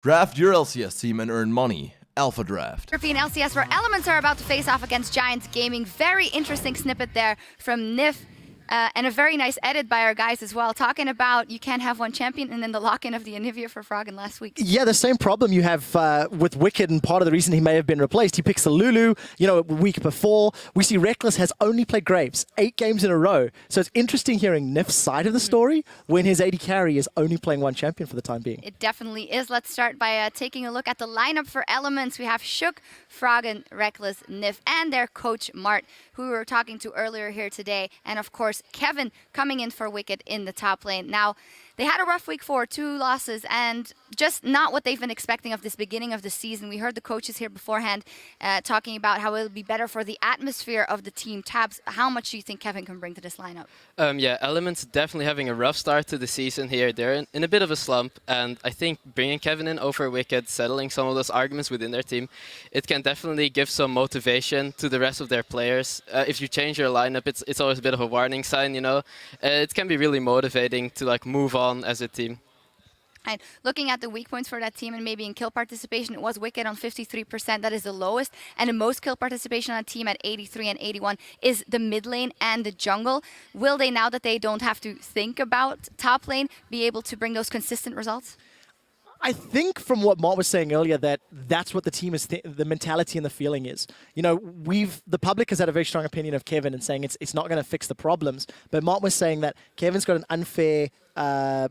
Draft your LCS team and earn money. Alpha Draft. European LCS, where Elements are about to face off against Giants Gaming. Very interesting snippet there from Nif. And a very nice edit by our guys as well, talking about you can't have one champion and then the lock-in of the Anivia for Froggen last week. Yeah, the same problem you have with Wicked, and part of the reason he may have been replaced. He picks the Lulu, a week before. We see Rekkles has only played Graves 8 games in a row. So it's interesting hearing Nif's side of the story when his AD carry is only playing one champion for the time being. It definitely is. Let's start by taking a look at the lineup for Elements. We have Shook, Froggen, Rekkles, Nif, and their coach Mart, who we were talking to earlier here today. And of course, Kevin coming in for Wicked in the top lane. Now, they had a rough week 4, 2 losses, and just not what they've been expecting of this beginning of the season. We heard the coaches here beforehand talking about how it would be better for the atmosphere of the team. Tabs, how much do you think Kevin can bring to this lineup? Yeah, Elements definitely having a rough start to the season here. They're in a bit of a slump, and I think bringing Kevin in over Wicked, settling some of those arguments within their team, it can definitely give some motivation to the rest of their players. If you change your lineup, it's always a bit of a warning sign, It can be really motivating to move on as a team. And looking at the weak points for that team and maybe in kill participation, it was Wicked on 53%. That is the lowest. And the most kill participation on a team at 83 and 81 is the mid lane and the jungle. Will they, now that they don't have to think about top lane, be able to bring those consistent results? I think from what Mart was saying earlier, that's what the team is, the mentality and the feeling is. The public has had a very strong opinion of Kevin and saying it's not going to fix the problems. But Mart was saying that Kevin's got an unfair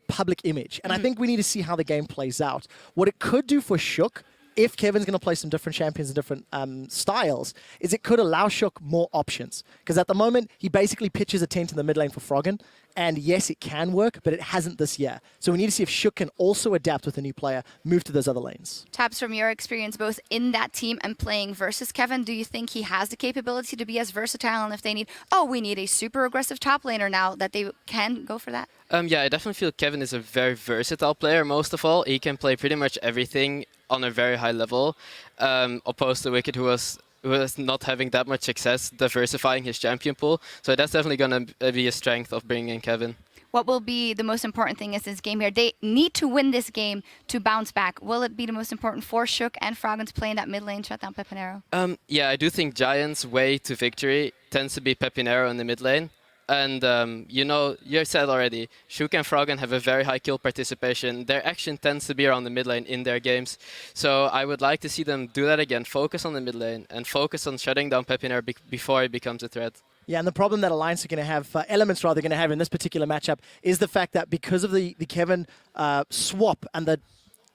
public image. And I think we need to see how the game plays out. What it could do for Shook, if Kevin's going to play some different champions and different styles, is it could allow Shook more options. Because at the moment, he basically pitches a tent in the mid lane for Froggen. And yes, it can work, but it hasn't this year. So we need to see if Shook can also adapt with a new player, move to those other lanes. Tabs, from your experience both in that team and playing versus Kevin, do you think he has the capability to be as versatile? And if they need, we need a super aggressive top laner now, that they can go for that? Yeah, I definitely feel Kevin is a very versatile player, most of all. He can play pretty much everything on a very high level, opposed to Wicked, who was not having that much success diversifying his champion pool. So that's definitely going to be a strength of bringing in Kevin. What will be the most important thing is this game here? They need to win this game to bounce back. Will it be the most important for Shook and Froggen to play in that mid lane, shut down Pepinero? Yeah, I do think Giants' way to victory tends to be Pepinero in the mid lane. And, you said already, Shook and Froggen have a very high kill participation. Their action tends to be around the mid lane in their games. So I would like to see them do that again, focus on the mid lane, and focus on shutting down Pepinero before he becomes a threat. Yeah, and the problem that Alliance are going to have, Elements rather, going to have in this particular matchup is the fact that because of the Kevin swap and the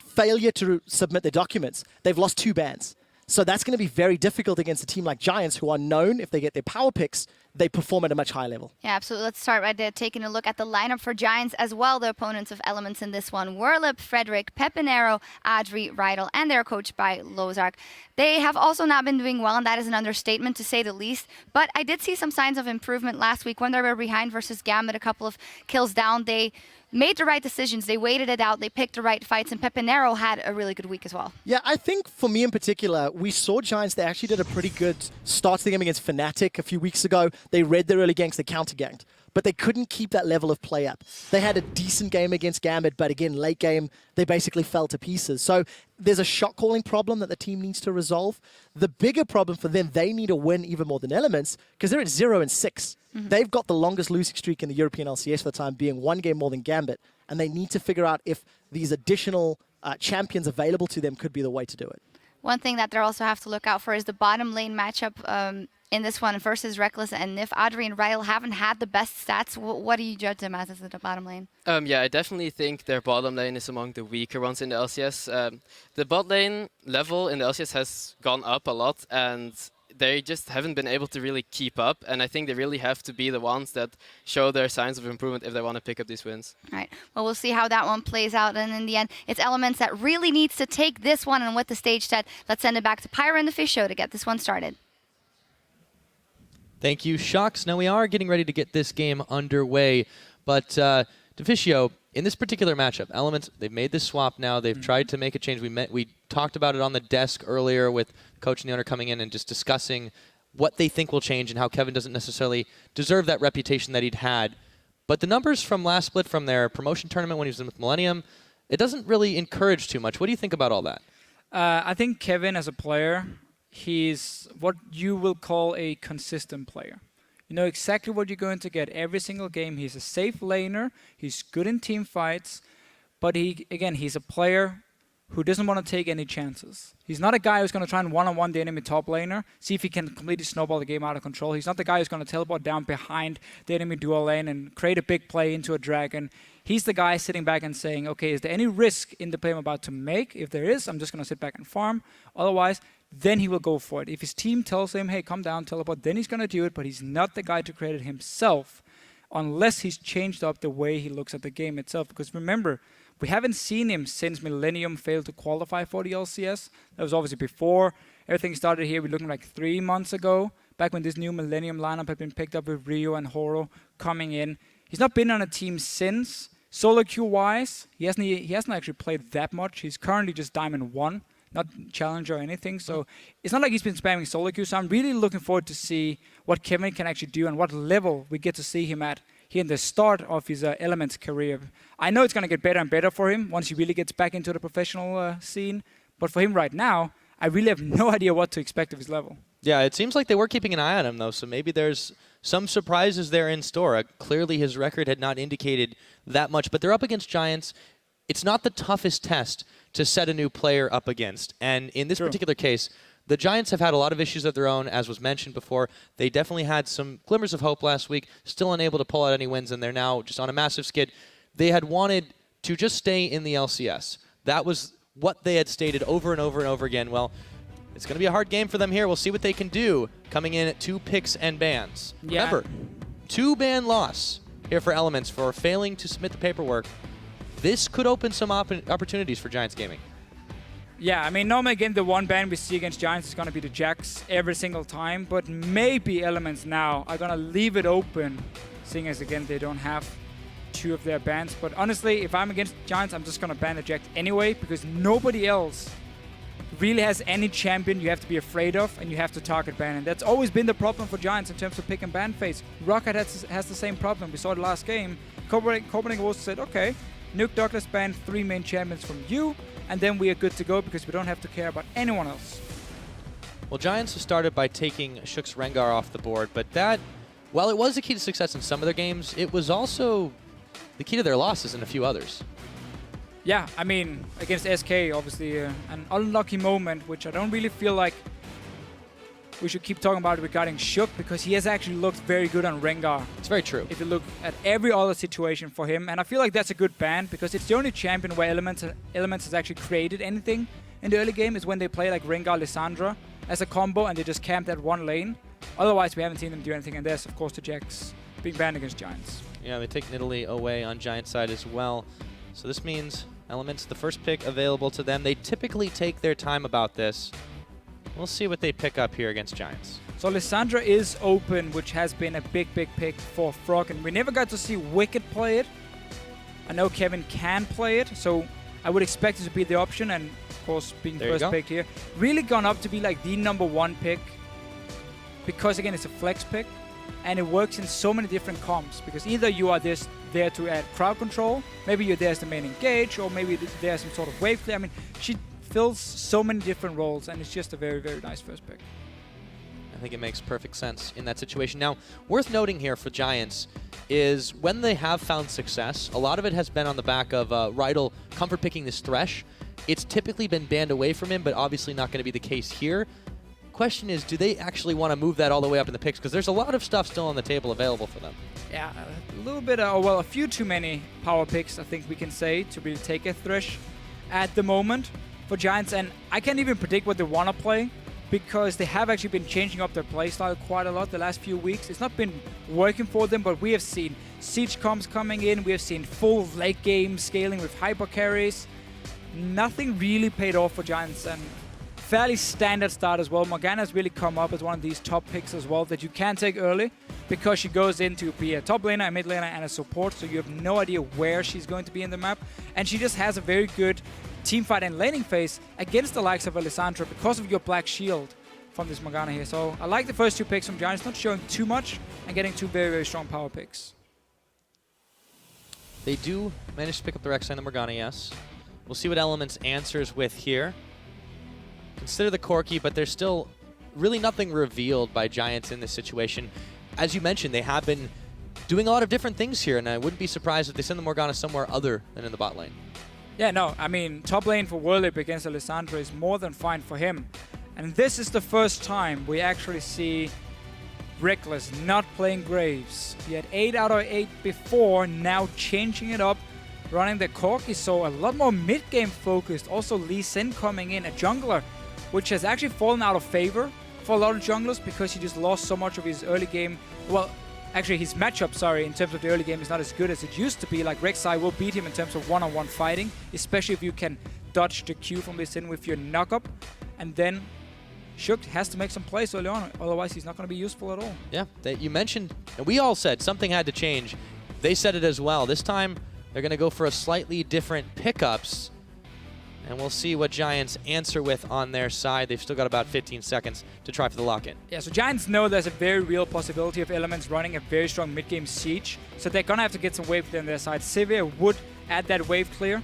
failure to submit their documents, they've lost 2 bans. So that's going to be very difficult against a team like Giants, who are known, if they get their power picks, they perform at a much higher level. Yeah, absolutely. Let's start right there, taking a look at the lineup for Giants as well. The opponents of Elements in this one: Werlip, Frederick, Pepinero, Adri, Rydal, and they're coached by Lozark. They have also not been doing well, and that is an understatement to say the least. But I did see some signs of improvement last week when they were behind versus Gambit, a couple of kills down. They made the right decisions. They waited it out. They picked the right fights, and Pepinero had a really good week as well. Yeah, I think for me in particular, we saw Giants, they actually did a pretty good start to the game against Fnatic a few weeks ago. They read their early ganks, they counter-ganked, but they couldn't keep that level of play up. They had a decent game against Gambit, but again, late game, they basically fell to pieces. So there's a shot calling problem that the team needs to resolve. The bigger problem for them, they need to win even more than Elements, because they're at 0-6. They've got the longest losing streak in the European LCS for the time being, 1 game more than Gambit, and they need to figure out if these additional champions available to them could be the way to do it. One thing that they also have to look out for is the bottom lane matchup in this one versus Rekkles and Nif. Adri and Rydal haven't had the best stats. What do you judge them as the bottom lane? Yeah, I definitely think their bottom lane is among the weaker ones in the LCS. The bot lane level in the LCS has gone up a lot, and they just haven't been able to really keep up. And I think they really have to be the ones that show their signs of improvement if they want to pick up these wins. All right. Well, we'll see how that one plays out. And in the end, it's Elements that really needs to take this one. And with the stage set, let's send it back to Pyra and the Fish Show to get this one started. Thank you, Shox. Now we are getting ready to get this game underway, but Deficio, in this particular matchup, Elements, they've made this swap now. They've tried to make a change. We talked about it on the desk earlier with coach and the owner coming in and just discussing what they think will change and how Kevin doesn't necessarily deserve that reputation that he'd had. But the numbers from last split from their promotion tournament when he was in with Millennium, it doesn't really encourage too much. What do you think about all that? I think Kevin, as a player, he's what you will call a consistent player. You know exactly what you're going to get every single game. He's a safe laner. He's good in team fights. But he's a player who doesn't want to take any chances. He's not a guy who's going to try and one-on-one the enemy top laner, see if he can completely snowball the game out of control. He's not the guy who's going to teleport down behind the enemy dual lane and create a big play into a dragon. He's the guy sitting back and saying, okay, is there any risk in the play I'm about to make? If there is, I'm just going to sit back and farm. Otherwise, then he will go for it. If his team tells him, hey, come down, teleport, then he's going to do it, but he's not the guy to create it himself unless he's changed up the way he looks at the game itself. Because remember, we haven't seen him since Millennium failed to qualify for the LCS. That was obviously before everything started here. We're looking like 3 months ago, back when this new Millennium lineup had been picked up with Rio and Horo coming in. He's not been on a team since. Solo queue-wise, he hasn't actually played that much. He's currently just Diamond 1, not Challenger or anything. So it's not like he's been spamming solo queue. So I'm really looking forward to see what Kevin can actually do and what level we get to see him at here in the start of his Elements career. I know it's going to get better and better for him once he really gets back into the professional scene. But for him right now, I really have no idea what to expect of his level. Yeah, it seems like they were keeping an eye on him, though, so maybe there's some surprises there in store. Clearly his record had not indicated that much, but they're up against Giants. It's not the toughest test to set a new player up against. And in this particular case, the Giants have had a lot of issues of their own, as was mentioned before. They definitely had some glimmers of hope last week, still unable to pull out any wins, and they're now just on a massive skid. They had wanted to just stay in the LCS. That was what they had stated over and over and over again. Well, it's going to be a hard game for them here. We'll see what they can do coming in at 2 picks and bans. Yeah. Remember, 2-ban loss here for Elements for failing to submit the paperwork. This could open some opportunities for Giants Gaming. Yeah, I mean, normally again, the 1 ban we see against Giants is going to be the Jax every single time, but maybe Elements now are going to leave it open, seeing as, again, they don't have 2 of their bans. But honestly, if I'm against Giants, I'm just going to ban the Jax anyway, because nobody else really has any champion you have to be afraid of, and you have to target ban. And that's always been the problem for Giants in terms of pick and ban phase. Rocket has the same problem. We saw it last game. Copenhagen also said, okay, Nuke Douglas banned 3 main champions from you, and then we are good to go because we don't have to care about anyone else. Well, Giants have started by taking Shook's Rengar off the board, but that, while it was the key to success in some of their games, it was also the key to their losses in a few others. Yeah, I mean, against SK, obviously an unlucky moment, which I don't really feel like we should keep talking about regarding Shook, because he has actually looked very good on Rengar. It's very true. If you look at every other situation for him, and I feel like that's a good ban, because it's the only champion where Elements has actually created anything in the early game, is when they play like Rengar Lissandra as a combo and they just camp that one lane. Otherwise, we haven't seen them do anything, and there's, of course, the Jax being banned against Giants. Yeah, they take Nidalee away on Giant side as well. So this means Elements, the first pick available to them. They typically take their time about this. We'll see what they pick up here against Giants. So Lissandra is open, which has been a big, big pick for Frog, and we never got to see Wicked play it. I know Kevin can play it, so I would expect it to be the option, and of course, being first picked here. Really gone up to be like the #1 pick, because again, it's a flex pick, and it works in so many different comps, because either you are there to add crowd control, maybe you're there as the main engage, or maybe there's some sort of wave play. I mean, she fills so many different roles, and it's just a very, very nice first pick. I think it makes perfect sense in that situation. Now, worth noting here for Giants is when they have found success, a lot of it has been on the back of Rydal comfort picking this Thresh. It's typically been banned away from him, but obviously not going to be the case here. Question is, do they actually want to move that all the way up in the picks? Because there's a lot of stuff still on the table available for them. Yeah, a little bit, well, a few too many power picks, I think we can say, to really take a Thresh at the moment for Giants. And I can't even predict what they want to play, because they have actually been changing up their playstyle quite a lot the last few weeks. It's not been working for them, but we have seen Siege comps coming in. We have seen full late game scaling with hyper carries. Nothing really paid off for Giants, and fairly standard start as well. Morgana has really come up as one of these top picks as well that you can take early, because she goes in to be a top laner, a mid laner, and a support, so you have no idea where she's going to be in the map. And she just has a very good teamfight and laning phase against the likes of Alessandra because of your black shield from this Morgana here. So I like the first 2 picks from Giants, not showing too much and getting 2 very, very strong power picks. They do manage to pick up the Rek'Sai and the Morgana, yes. We'll see what Elements answers with here. Consider the Corki, but there's still really nothing revealed by Giants in this situation. As you mentioned, they have been doing a lot of different things here, and I wouldn't be surprised if they send the Morgana somewhere other than in the bot lane. Yeah, no, I mean, top lane for Werlip against Alessandro is more than fine for him. And this is the first time we actually see Rekkles not playing Graves. He had 8 out of 8 before, now changing it up, running the Corki, so a lot more mid-game focused. Also Lee Sin coming in, a jungler, which has actually fallen out of favor for a lot of junglers because he just lost so much of his early game. Well, actually his matchup, in terms of the early game is not as good as it used to be. Like Rek'Sai will beat him in terms of one-on-one fighting, especially if you can dodge the Q from Lee Sin with your knock-up. And then Shook has to make some plays early on, otherwise he's not going to be useful at all. Yeah, you mentioned, and we all said something had to change. They said it as well. This time, they're going to go for a slightly different pickups, and we'll see what Giants answer with on their side. They've still got about 15 seconds to try for the lock-in. Yeah, so Giants know there's a very real possibility of Elements running a very strong mid-game siege, so they're going to have to get some wave clear on their side. Sivir would add that wave clear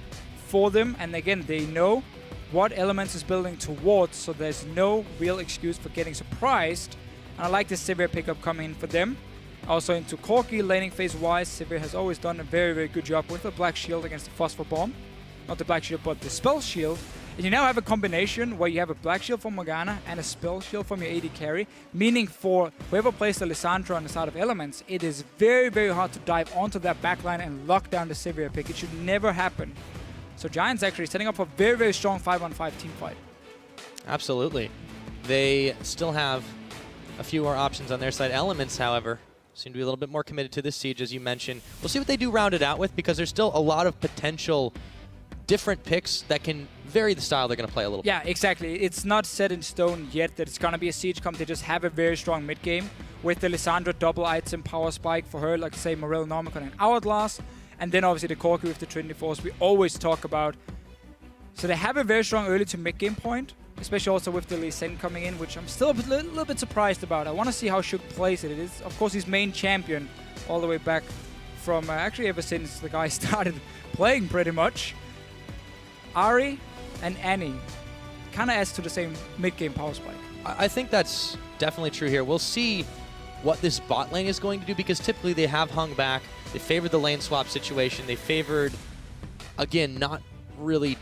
for them, and again, they know what Elements is building towards, so there's no real excuse for getting surprised. And I like the Sivir pickup coming in for them. Also into Corki, laning phase-wise, Sivir has always done a very, very good job with the Black Shield against the Phosphor Bomb. Not the Black Shield, but the Spell Shield. And you now have a combination where you have a Black Shield from Morgana and a Spell Shield from your AD carry, meaning for whoever plays the Lissandra on the side of Elements, it is very, very hard to dive onto that backline and lock down the Sivir pick. It should never happen. So Giants actually setting up a very, very strong 5-on-5 team fight. Absolutely. They still have a few more options on their side. Elements, however, seem to be a little bit more committed to this siege, as you mentioned. We'll see what they do round it out with, because there's still a lot of potential different picks that can vary the style they're going to play a little bit. Yeah, exactly. It's not set in stone yet that it's going to be a siege comp. They just have a very strong mid game with the Lissandra double item power spike for her, like say Morel, Normicon, and Hourglass. And then obviously the Corki with the Trinity Force we always talk about. So they have a very strong early to mid game point, especially also with the Lee Sin coming in, which I'm still a little bit surprised about. I want to see how Shook plays it. It is, of course, his main champion all the way back from actually ever since the guy started playing pretty much. Ahri and Annie kind of adds to the same mid game power spike. I think that's definitely true here. We'll see what this bot lane is going to do, because typically they have hung back. They favored the lane swap situation. They favored, again, not really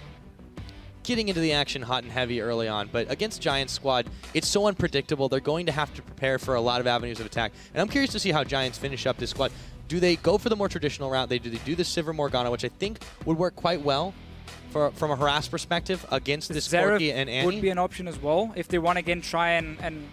getting into the action hot and heavy early on. But against Giants squad, it's so unpredictable. They're going to have to prepare for a lot of avenues of attack. And I'm curious to see how Giants finish up this squad. Do they go for the more traditional route? Do they do the Sivir Morgana, which I think would work quite well from a harass perspective against this Corki and Annie? Would be an option as well if they want to again try and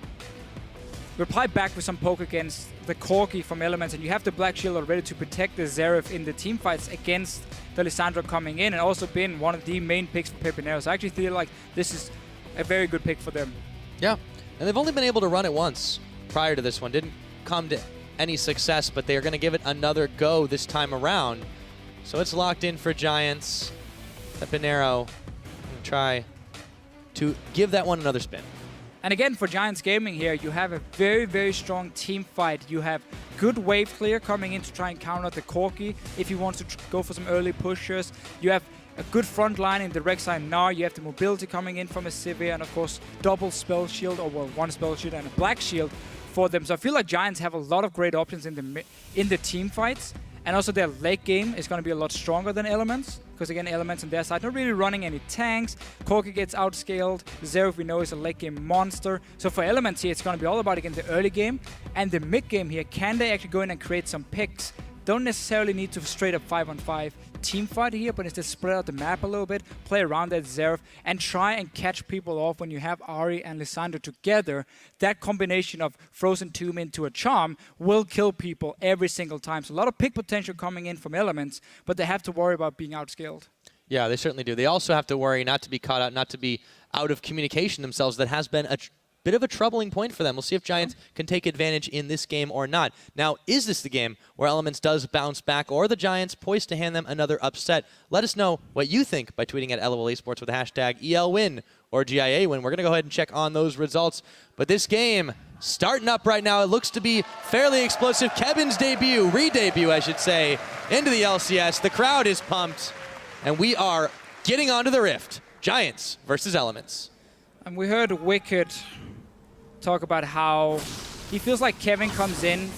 reply back with some poke against the Corki from Elements, and you have the Black Shield already to protect the Xerath in the team fights against the Lissandra coming in, and also been one of the main picks for Pepinero. So I actually feel like this is a very good pick for them. Yeah, and they've only been able to run it once prior to this one. Didn't come to any success, but they are going to give it another go this time around. So it's locked in for Giants. Pepinero going to try to give that one another spin. And again, for Giants Gaming here, you have a very, very strong team fight. You have good wave clear coming in to try and counter the Corki if he wants to go for some early pushers. You have a good front line in the Rek'Sai and Gnar. You have the mobility coming in from a Sivir, and of course, double spell shield, or well, one spell shield and a black shield for them. So I feel like Giants have a lot of great options in the team fights. And also their late game is going to be a lot stronger than Elements, because again, Elements on their side not really running any tanks. Corki gets outscaled. Xerath, we know, is a late game monster. So for Elements here, it's going to be all about again the early game and the mid game here. Can they actually go in and create some picks? Don't necessarily need to straight up 5-on-5 team fight here, but instead spread out the map a little bit, play around that Xerath, and try and catch people off when you have Ahri and Lissandra together. That combination of Frozen Tomb into a Charm will kill people every single time. So a lot of pick potential coming in from Elements, but they have to worry about being outscaled. Yeah, they certainly do. They also have to worry not to be caught out, not to be out of communication themselves. That has been a bit of a troubling point for them. We'll see if Giants can take advantage in this game or not. Now, is this the game where Elements does bounce back, or the Giants poised to hand them another upset? Let us know what you think by tweeting at LOL Esports with the hashtag ELWin or GIA win. We're going to go ahead and check on those results. But this game starting up right now. It looks to be fairly explosive. Kevin's re-debut, I should say, into the LCS. The crowd is pumped, and we are getting onto the Rift. Giants versus Elements. And we heard Wicked talk about how he feels like Kevin comes in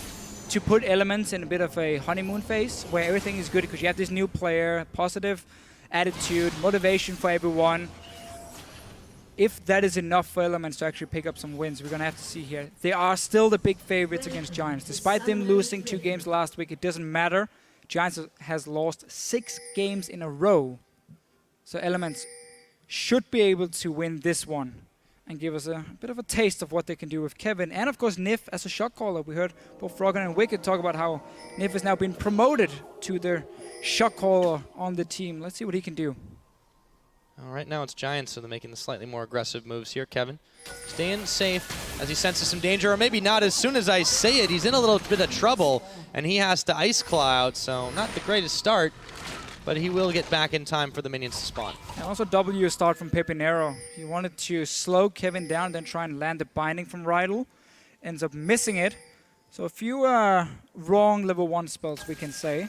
to put Elements in a bit of a honeymoon phase where everything is good because you have this new player, positive attitude, motivation for everyone. If that is enough for Elements to actually pick up some wins, we're going to have to see here. They are still the big favorites against Giants. Despite them losing 2 games last week, it doesn't matter. Giants has lost 6 games in a row. So Elements should be able to win this one and give us a bit of a taste of what they can do with Kevin. And of course, Nif as a shot caller. We heard both Froggen and Wicked talk about how Nif has now been promoted to their shot caller on the team. Let's see what he can do. All right, now it's Giants, so they're making the slightly more aggressive moves here. Kevin staying safe as he senses some danger, or maybe not. As soon as I say it, he's in a little bit of trouble, and he has to Ice Claw out, so not the greatest start, but he will get back in time for the minions to spawn. And also W start from Pepinero. He wanted to slow Kevin down, then try and land the binding from Rydell. Ends up missing it. So a few wrong level 1 spells, we can say,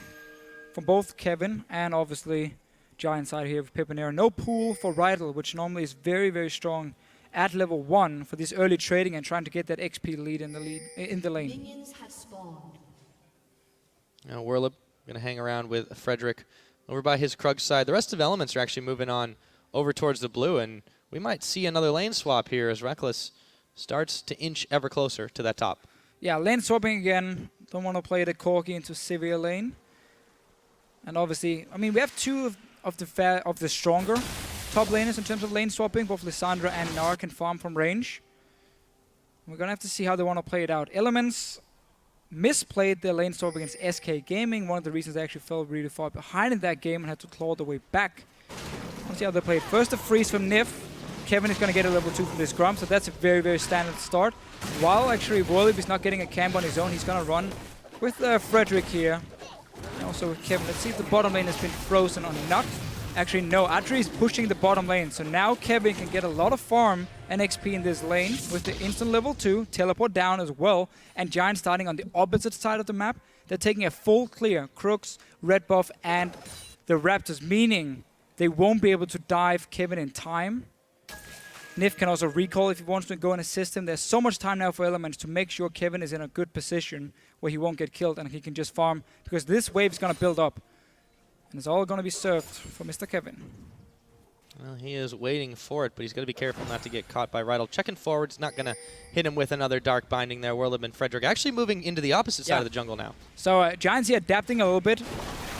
from both Kevin and obviously Giant side here with Pepinero. No pool for Rydell, which normally is very, very strong at level 1 for this early trading and trying to get that XP lead in the lane. Minions have spawned. Now Werlib going to hang around with Frederick over by his Krug side. The rest of Elements are actually moving on over towards the blue, and we might see another lane swap here as Rekkles starts to inch ever closer to that top. Yeah, lane swapping again. Don't want to play the Corki into Sivir lane. And obviously, I mean, we have 2 of the stronger top laners in terms of lane swapping. Both Lissandra and Gnar can farm from range. We're going to have to see how they want to play it out. Elements misplayed their lane swap against SK Gaming. One of the reasons they actually fell really far behind in that game and had to claw their way back. Let's see how they play it. First, a freeze from Nif. Kevin is going to get a level 2 from this Grum, so that's a very, very standard start. While actually Werlib is not getting a camp on his own, he's going to run with Frederick here. And also with Kevin. Let's see if the bottom lane has been frozen or not. Actually, no. Atri is pushing the bottom lane, so now Kevin can get a lot of farm and XP in this lane with the instant level 2, teleport down as well, and Giant starting on the opposite side of the map. They're taking a full clear. Crooks, Red Buff, and the Raptors, meaning they won't be able to dive Kevin in time. Nif can also recall if he wants to go and assist him. There's so much time now for Elements to make sure Kevin is in a good position where he won't get killed and he can just farm, because this wave is going to build up. And it's all going to be served for Mr. Kevin. Well, he is waiting for it, but he's got to be careful not to get caught by Rydell. Checking forward, it's not going to hit him with another Dark Binding there. Werlib and Frederick actually moving into the opposite side of the jungle now. So Giants here adapting a little bit.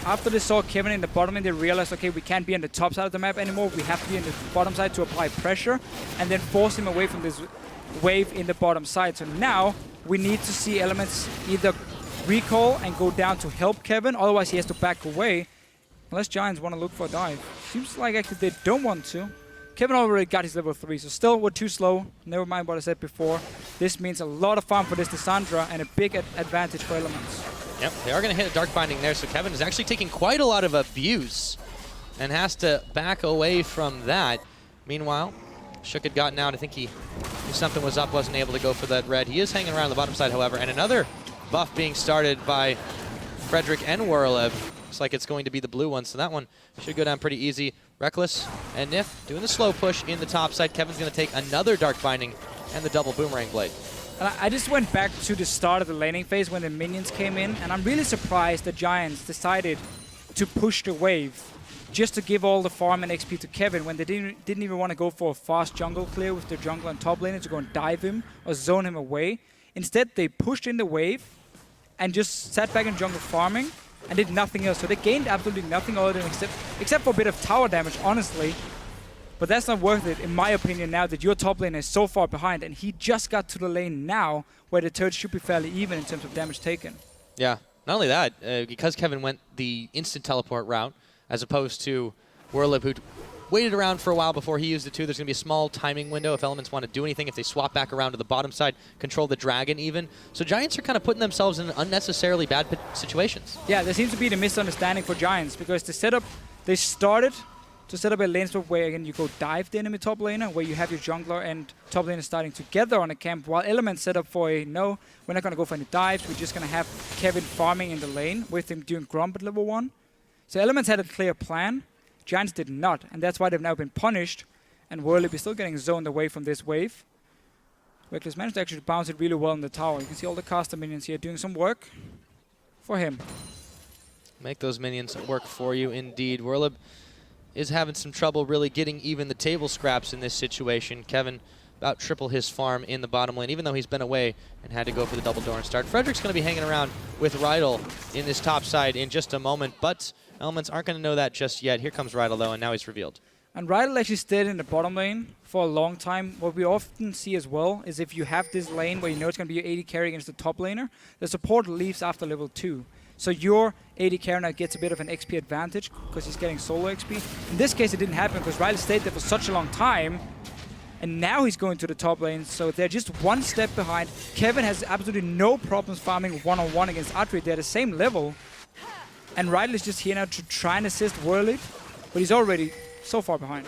After they saw Kevin in the bottom and they realized, okay, we can't be on the top side of the map anymore. We have to be in the bottom side to apply pressure and then force him away from this wave in the bottom side. So now we need to see Elements either recall and go down to help Kevin, otherwise he has to back away. Unless Giants want to look for a dive. Seems like actually they don't want to. Kevin already got his level 3, so still we're too slow. Never mind what I said before. This means a lot of farm for this Lissandra and a big advantage for Elements. Yep, they are going to hit a Dark Binding there, so Kevin is actually taking quite a lot of abuse and has to back away from that. Meanwhile, Shook had gotten out. I think he knew something was up, wasn't able to go for that red. He is hanging around the bottom side, however, and another buff being started by Frederick and Werlib. Looks like it's going to be the blue one, so that one should go down pretty easy. Rekkles and Nif doing the slow push in the top side. Kevin's going to take another Dark Binding and the double Boomerang Blade. And I just went back to the start of the laning phase when the minions came in, and I'm really surprised the Giants decided to push the wave just to give all the farm and XP to Kevin when they didn't even want to go for a fast jungle clear with their jungle and top laner to go and dive him or zone him away. Instead, they pushed in the wave and just sat back in jungle farming and did nothing else. So they gained absolutely nothing other than except for a bit of tower damage, honestly. But that's not worth it, in my opinion, now that your top lane is so far behind, and he just got to the lane now where the turret should be fairly even in terms of damage taken. Yeah, not only that, because Kevin went the instant teleport route, as opposed to Werlib, who waited around for a while before he used it too. There's going to be a small timing window if Elements want to do anything, if they swap back around to the bottom side, control the dragon even. So Giants are kind of putting themselves in unnecessarily bad situations. Yeah, there seems to be the misunderstanding for Giants, because they started to set up a lane swap where, again, you go dive the enemy top laner, where you have your jungler and top laner starting together on a camp, while Elements set up for a, no, we're not going to go for any dives, we're just going to have Kevin farming in the lane with him doing Grump at level 1. So Elements had a clear plan, Giants did not, and that's why they've now been punished, and Whirlip is still getting zoned away from this wave. Reckless managed to actually bounce it really well in the tower. You can see all the caster minions here doing some work for him. Make those minions work for you, indeed. Whirlib is having some trouble really getting even the table scraps in this situation. Kevin about triple his farm in the bottom lane, even though he's been away and had to go for the double Doran start. Frederick's going to be hanging around with Rydal in this top side in just a moment, but Elements aren't going to know that just yet. Here comes Rydal, though, and now he's revealed. And Rydal actually stayed in the bottom lane for a long time. What we often see as well is if you have this lane where you know it's going to be your AD carry against the top laner, the support leaves after level 2. So your AD carry now gets a bit of an XP advantage because he's getting solo XP. In this case, it didn't happen because Rydal stayed there for such a long time. And now he's going to the top lane, so they're just one step behind. Kevin has absolutely no problems farming one-on-one against Atri. They're the same level. And Rydal is just here now to try and assist Whirlip, but he's already so far behind.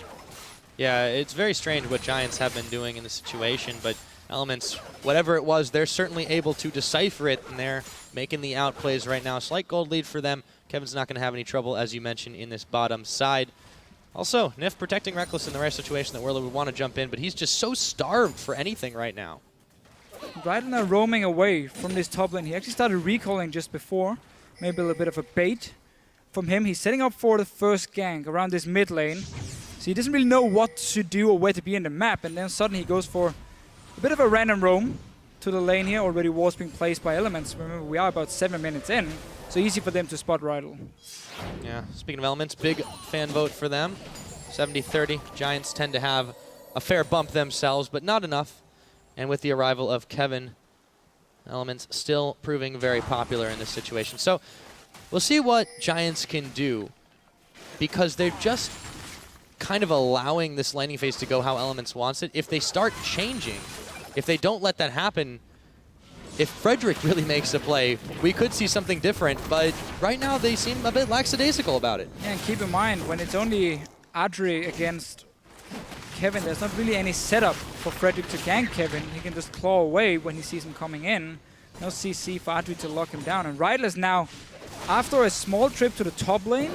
Yeah, it's very strange what Giants have been doing in this situation, but Elements, whatever it was, they're certainly able to decipher it, and they're making the outplays right now. Slight gold lead for them. Kevin's not going to have any trouble, as you mentioned, in this bottom side. Also, Nif protecting Reckless in the rare situation that Whirlip would want to jump in, but he's just so starved for anything right now. Rydal now roaming away from this top lane. He actually started recalling just before. Maybe a little bit of a bait from him. He's setting up for the first gank around this mid lane. So he doesn't really know what to do or where to be in the map, and then suddenly he goes for a bit of a random roam to the lane here. Already walls being placed by Elements. Remember, we are about 7 minutes in, so easy for them to spot Rydal. Yeah, speaking of Elements, big fan vote for them. 70-30. Giants tend to have a fair bump themselves, but not enough. And with the arrival of Kevin, Elements still proving very popular in this situation. So we'll see what Giants can do, because they're just kind of allowing this laning phase to go how Elements wants it. If they start changing, if they don't let that happen, if Frederick really makes a play, we could see something different, but right now they seem a bit lackadaisical about it. Yeah, and keep in mind, when it's only Adri against Kevin, there's not really any setup for Frederick to gank Kevin. He can just claw away when he sees him coming in. No CC for Adri to lock him down. And Rydal is now, after a small trip to the top lane,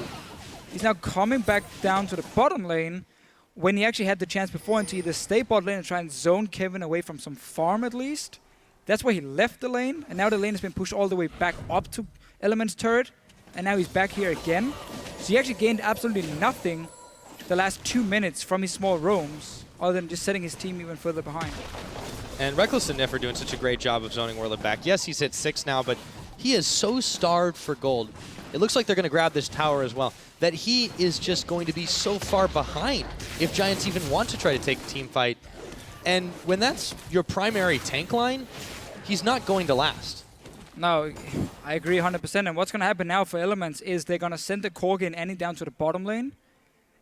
he's now coming back down to the bottom lane when he actually had the chance before to either stay bot lane and try and zone Kevin away from some farm at least. That's why he left the lane, and now the lane has been pushed all the way back up to Element's turret, and now he's back here again. So he actually gained absolutely nothing the last 2 minutes from his small roams, other than just setting his team even further behind. And Reckless and Nif are doing such a great job of zoning Whirlip back. Yes, he's hit 6 now, but he is so starved for gold. It looks like they're going to grab this tower as well, that he is just going to be so far behind if Giants even want to try to take a team fight. And when that's your primary tank line, he's not going to last. No, I agree 100%. And what's going to happen now for Elements is they're going to send the Corgi and Annie down to the bottom lane.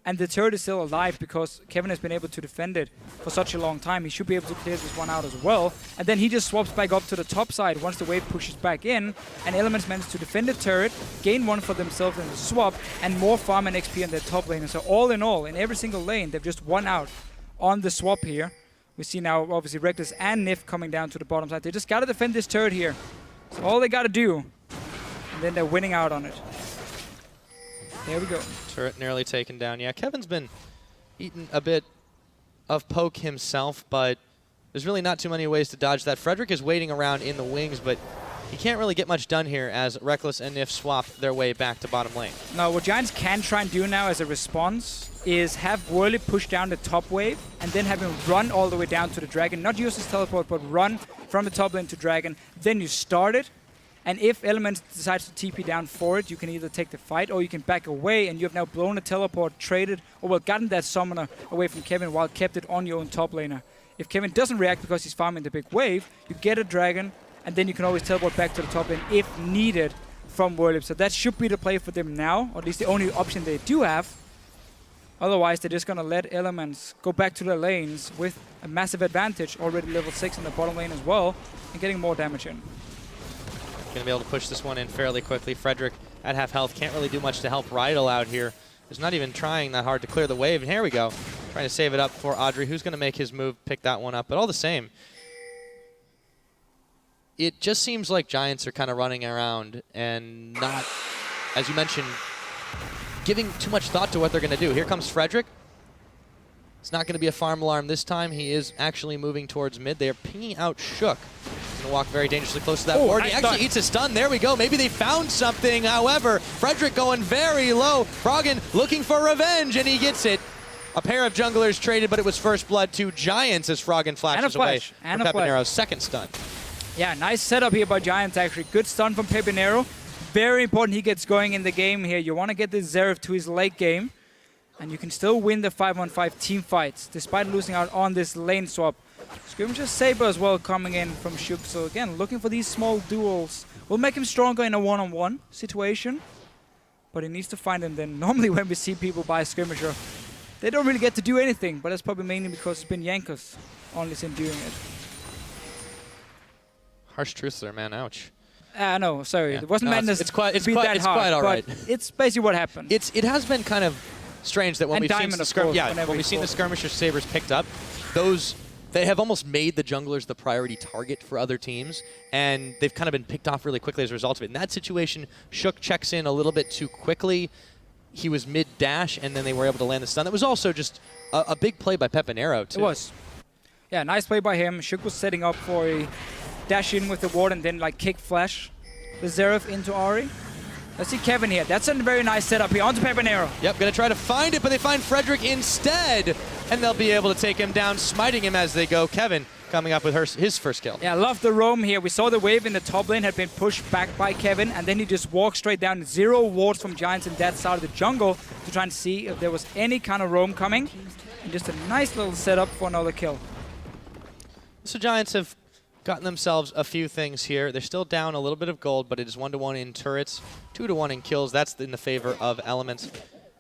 And the turret is still alive because Kevin has been able to defend it for such a long time. He should be able to clear this one out as well. And then he just swaps back up to the top side once the wave pushes back in. And Elements managed to defend the turret, gain one for themselves in the swap, and more farm and XP in their top lane. And so all in all, in every single lane, they've just won out on the swap here. We see now, obviously, Reckless and Nif coming down to the bottom side. They just got to defend this turret here. That's all they got to do. And then they're winning out on it. There we go. Turret nearly taken down. Yeah, Kevin's been eating a bit of poke himself, but there's really not too many ways to dodge that. Frederick is waiting around in the wings, but he can't really get much done here as Reckless and Nif swap their way back to bottom lane. Now, what Giants can try and do now as a response is have Whirlip push down the top wave and then have him run all the way down to the dragon. Not use his teleport, but run from the top lane to dragon. Then you start it. And if Elements decides to TP down for it, you can either take the fight or you can back away, and you have now blown a teleport, traded, or well, gotten that summoner away from Kevin while kept it on your own top laner. If Kevin doesn't react because he's farming the big wave, you get a dragon, and then you can always teleport back to the top lane if needed from Whirlip. So that should be the play for them now, or at least the only option they do have. Otherwise, they're just going to let Elements go back to their lanes with a massive advantage, already level 6 in the bottom lane as well, and getting more damage in. Going to be able to push this one in fairly quickly. Frederick at half health can't really do much to help Rydal out here. He's not even trying that hard to clear the wave, and here we go. Trying to save it up for Audrey, who's going to make his move, pick that one up. But all the same, it just seems like Giants are kind of running around and not, as you mentioned, giving too much thought to what they're going to do. Here comes Frederick. It's not going to be a farm alarm this time. He is actually moving towards mid. They are pinging out Shook. He's going to walk very dangerously close to that board. Nice He actually stun. eats a stun. There we go. Maybe they found something. However, Frederick going very low. Froggen looking for revenge, and he gets it. A pair of junglers traded, but it was first blood to Giants as Froggen flashes away And from a flash. Pepinero's second stun. Yeah, nice setup here by Giants, actually. Good stun from Pepinero. Very important he gets going in the game here. You want to get this Zeref to his late game, and you can still win the 5-on-5 team fights, despite losing out on this lane swap. Skirmisher Saber as well coming in from Shook. So again, looking for these small duels. Will make him stronger in a one-on-one situation, but he needs to find them then. Normally when we see people buy Skirmisher, they don't really get to do anything, but that's probably mainly because it's been Jankos only seen doing it. Harsh truth there, man. Ouch. No, sorry. Yeah. It wasn't No, meant it's to quite- be that it's hard, quite all but right. it's basically what happened. It has been kind of strange that when And we've seen Diamond, the of course, yeah, whenever when he we've seen the scores. Skirmisher Sabers picked up, they have almost made the junglers the priority target for other teams, and they've kind of been picked off really quickly as a result of it. In that situation, Shook checks in a little bit too quickly. He was mid-dash, and then they were able to land the stun. That was also just a big play by Pepinero, too. It was. Yeah, nice play by him. Shook was setting up for a dash in with the ward and then like kick flash the Zeref into Ahri. Let's see Kevin here. That's a very nice setup here onto Pepinero. Yep, going to try to find it, but they find Frederick instead, and they'll be able to take him down, smiting him as they go. Kevin coming up with his first kill. Yeah, I love the roam here. We saw the wave in the top lane had been pushed back by Kevin, and then he just walked straight down. 0 wards from Giants in that side of the jungle to try and see if there was any kind of roam coming. And just a nice little setup for another kill. So Giants have gotten themselves a few things here. They're still down a little bit of gold, but it is 1-to-1 in turrets, 2-to-1 in kills. That's in the favor of Elements.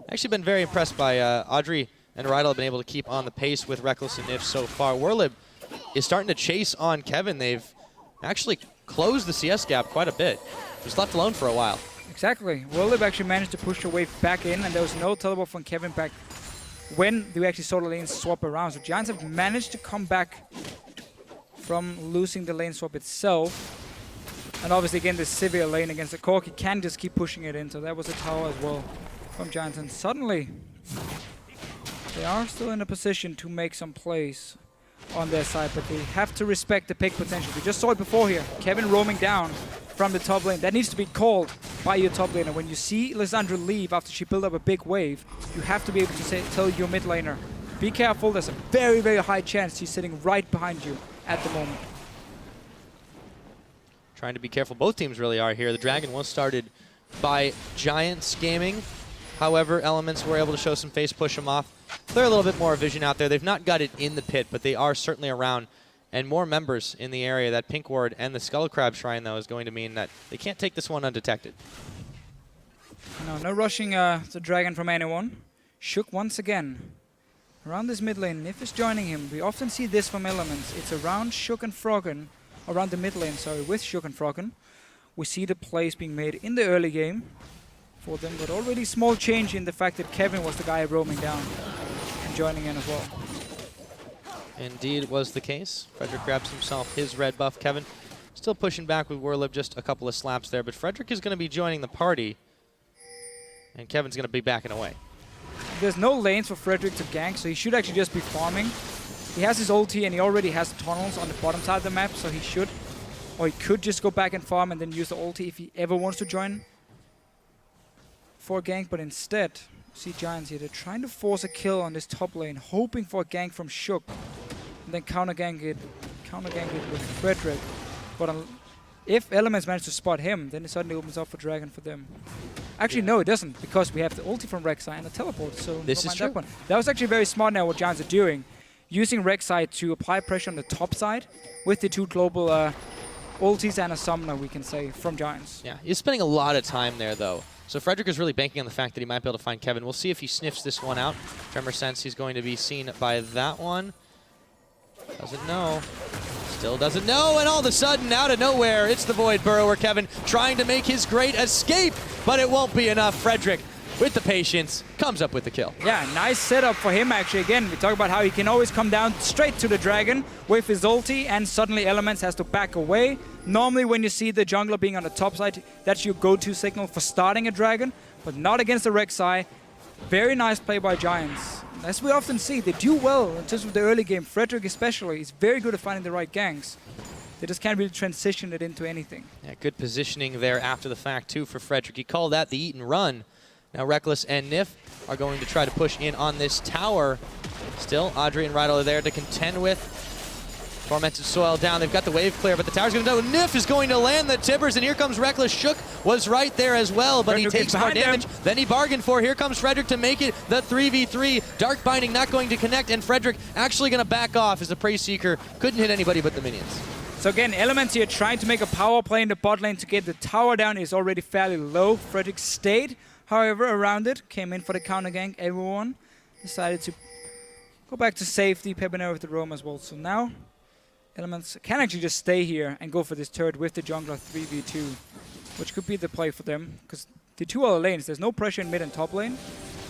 Actually been very impressed by Audrey and Rydell have been able to keep on the pace with Rekkles and Nif so far. Werlib is starting to chase on Kevin. They've actually closed the CS gap quite a bit. Was left alone for a while. Exactly. Werlib actually managed to push the wave back in, and there was no teleport from Kevin back when we actually saw the lanes swap around. So Giants have managed to come back from losing the lane swap itself. And obviously again this Sivir lane against the Corki can just keep pushing it in, so that was a tower as well from Giants. And suddenly they are still in a position to make some plays on their side, but they have to respect the pick potential. We just saw it before here. Kevin roaming down from the top lane. That needs to be called by your top laner. When you see Lissandra leave after she built up a big wave, you have to be able to tell your mid laner, be careful, there's a very, very high chance he's sitting right behind you at the moment. Trying to be careful. Both teams really are here. The Dragon was started by Giants Gaming. However, Elements were able to show some face, push them off. They're a little bit more vision out there. They've not got it in the pit, but they are certainly around. And more members in the area. That Pink Ward and the Skull Crab Shrine, though, is going to mean that they can't take this one undetected. No rushing the Dragon from anyone. Shook once again. Around this mid lane, Nif is joining him. We often see this from Elements. It's around Shook and Froggen, around the mid lane, sorry, with Shook and Froggen. We see the plays being made in the early game for them, but already small change in the fact that Kevin was the guy roaming down and joining in as well. Indeed was the case. Frederick grabs himself his red buff. Kevin still pushing back with Werlib, just a couple of slaps there, but Frederick is going to be joining the party, and Kevin's going to be backing away. There's no lanes for Frederick to gank, so he should actually just be farming. He has his ulti and he already has tunnels on the bottom side of the map, so he should, or he could just go back and farm and then use the ulti if he ever wants to join for a gank, but instead, see Giants here, they're trying to force a kill on this top lane, hoping for a gank from Shook, and then counter gank it with Frederick. But if Elements manage to spot him, then it suddenly opens up for Dragon for them. Actually, no, it doesn't, because we have the ulti from Rek'Sai and the teleport, so This don't is mind true. that one. That was actually very smart now what Giants are doing, using Rek'Sai to apply pressure on the top side with the 2 global ultis and a summoner, we can say, from Giants. Yeah, he's spending a lot of time there, though. So Frederick is really banking on the fact that he might be able to find Kevin. We'll see if he sniffs this one out. Tremor sense he's going to be seen by that one. Doesn't know. Still doesn't know, and all of a sudden, out of nowhere, it's the Void Burrower Kevin trying to make his great escape, but it won't be enough. Frederick, with the patience, comes up with the kill. Yeah, nice setup for him actually. Again, we talk about how he can always come down straight to the Dragon with his ulti, and suddenly Elements has to back away. Normally when you see the jungler being on the top side, that's your go-to signal for starting a Dragon. but not against the Rek'Sai. Very nice play by Giants. As we often see, they do well in terms of the early game. Frederick especially is very good at finding the right ganks. They just can't really transition it into anything. Yeah, good positioning there after the fact, too, for Frederick. He called that the eat and run. Now Rekkles and Nif are going to try to push in on this tower. Still, Audrey and Rydal are there to contend with. Tormented Soil down. They've got the wave clear, but the tower's going to go. Nif is going to land the Tibbers, and here comes Rekkles. Shook was right there as well, but Frederick he takes more damage than he bargained for. Here comes Frederick to make it the 3v3. Dark Binding not going to connect, and Frederick actually going to back off as the Prey Seeker couldn't hit anybody but the minions. So again, Elements here trying to make a power play in the bot lane to get the tower down is already fairly low. Frederick stayed, however, around it. Came in for the counter gank. Everyone decided to go back to safety. Pepinero with the roam as well. So now Elements can actually just stay here and go for this turret with the jungler 3v2, which could be the play for them, because the two other lanes, there's no pressure in mid and top lane,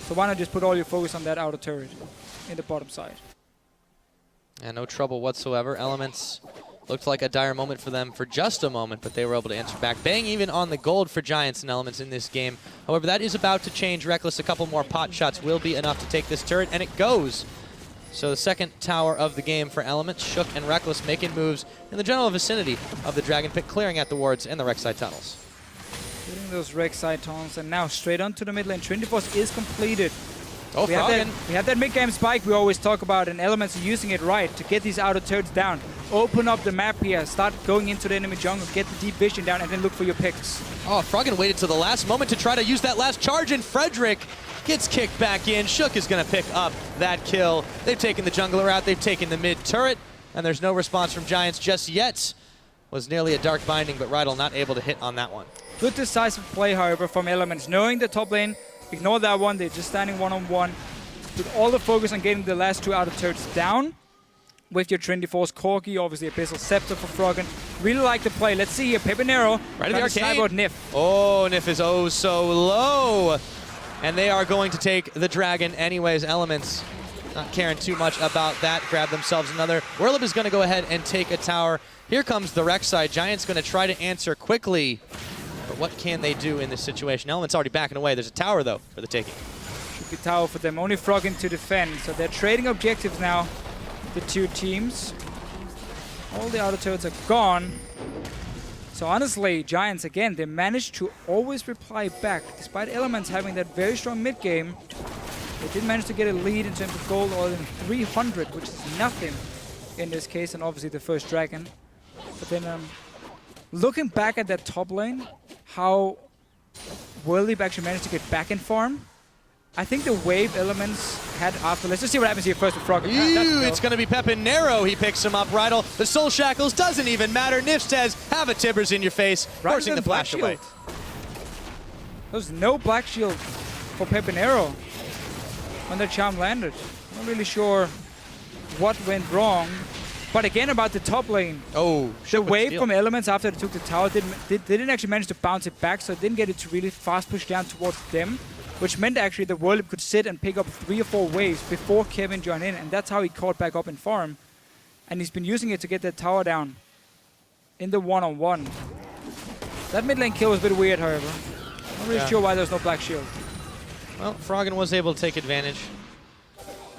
so why not just put all your focus on that outer turret in the bottom side. And no trouble whatsoever. Elements looked like a dire moment for them for just a moment, but they were able to answer back. Bang even on the gold for Giants and Elements in this game. However, that is about to change. Rekkles, a couple more pot shots will be enough to take this turret, and it goes. So the second tower of the game for Elements. Shook and Rekkles making moves in the general vicinity of the Dragon Pit, clearing out the wards and the Rek'Sai tunnels. Getting those Rek'Sai tunnels, and now straight onto the mid lane. Trinity Force is completed. Oh, we have that mid-game spike we always talk about, and Elements are using it right to get these outer turrets down. Open up the map here, start going into the enemy jungle, get the deep vision down, and then look for your picks. Oh, Froggen waited to the last moment to try to use that last charge, and Frederick gets kicked back in. Shook is going to pick up that kill. They've taken the jungler out, they've taken the mid turret, and there's no response from Giants just yet. Was nearly a Dark Binding, but Rydal not able to hit on that one. Good decisive play, however, from Elements. Knowing the top lane, ignore that one, they're just standing one-on-one. Put all the focus on getting the last two outer turrets down. With your Trinity Force, Corki, obviously Abyssal Scepter for Froggen. Really like the play. Let's see here, Pepinero. Right in the arcade. Nif. Oh, Nif is oh so low. And they are going to take the dragon anyways. Elements not caring too much about that. Grab themselves another. Whirlip is going to go ahead and take a tower. Here comes the Rek'Sai. Giants going to try to answer quickly. But what can they do in this situation? Elements already backing away. There's a tower, though, for the taking. Should be tower for them. Only Froggen to defend. So they're trading objectives now, the two teams. All the outer turrets are gone. So honestly, Giants, again, they managed to always reply back. Despite Elements having that very strong mid game, they did manage to get a lead in terms of gold, or in 300, which is nothing in this case, and obviously the first dragon. But then looking back at that top lane, how Whirlip actually managed to get back in farm. I think the wave Elements had after. Let's just see what happens here first with Froggen. It's going to be Pepinero. He picks him up. Rydal, the Soul Shackles doesn't even matter. Nif says, have a Tibbers in your face, forcing the flash away. There's no Black Shield for Pepinero when the charm landed. Not really sure what went wrong. But again, about the top lane. Oh, the wave from Elements after they took the tower, they didn't actually manage to bounce it back, so it didn't get it to really fast push down towards them. Which meant actually the Whirlip could sit and pick up 3 or 4 waves before Kevin joined in, and that's how he caught back up in farm. And he's been using it to get that tower down in the one-on-one. That mid lane kill was a bit weird, however. Not really sure why there's no Black Shield. Well, Froggen was able to take advantage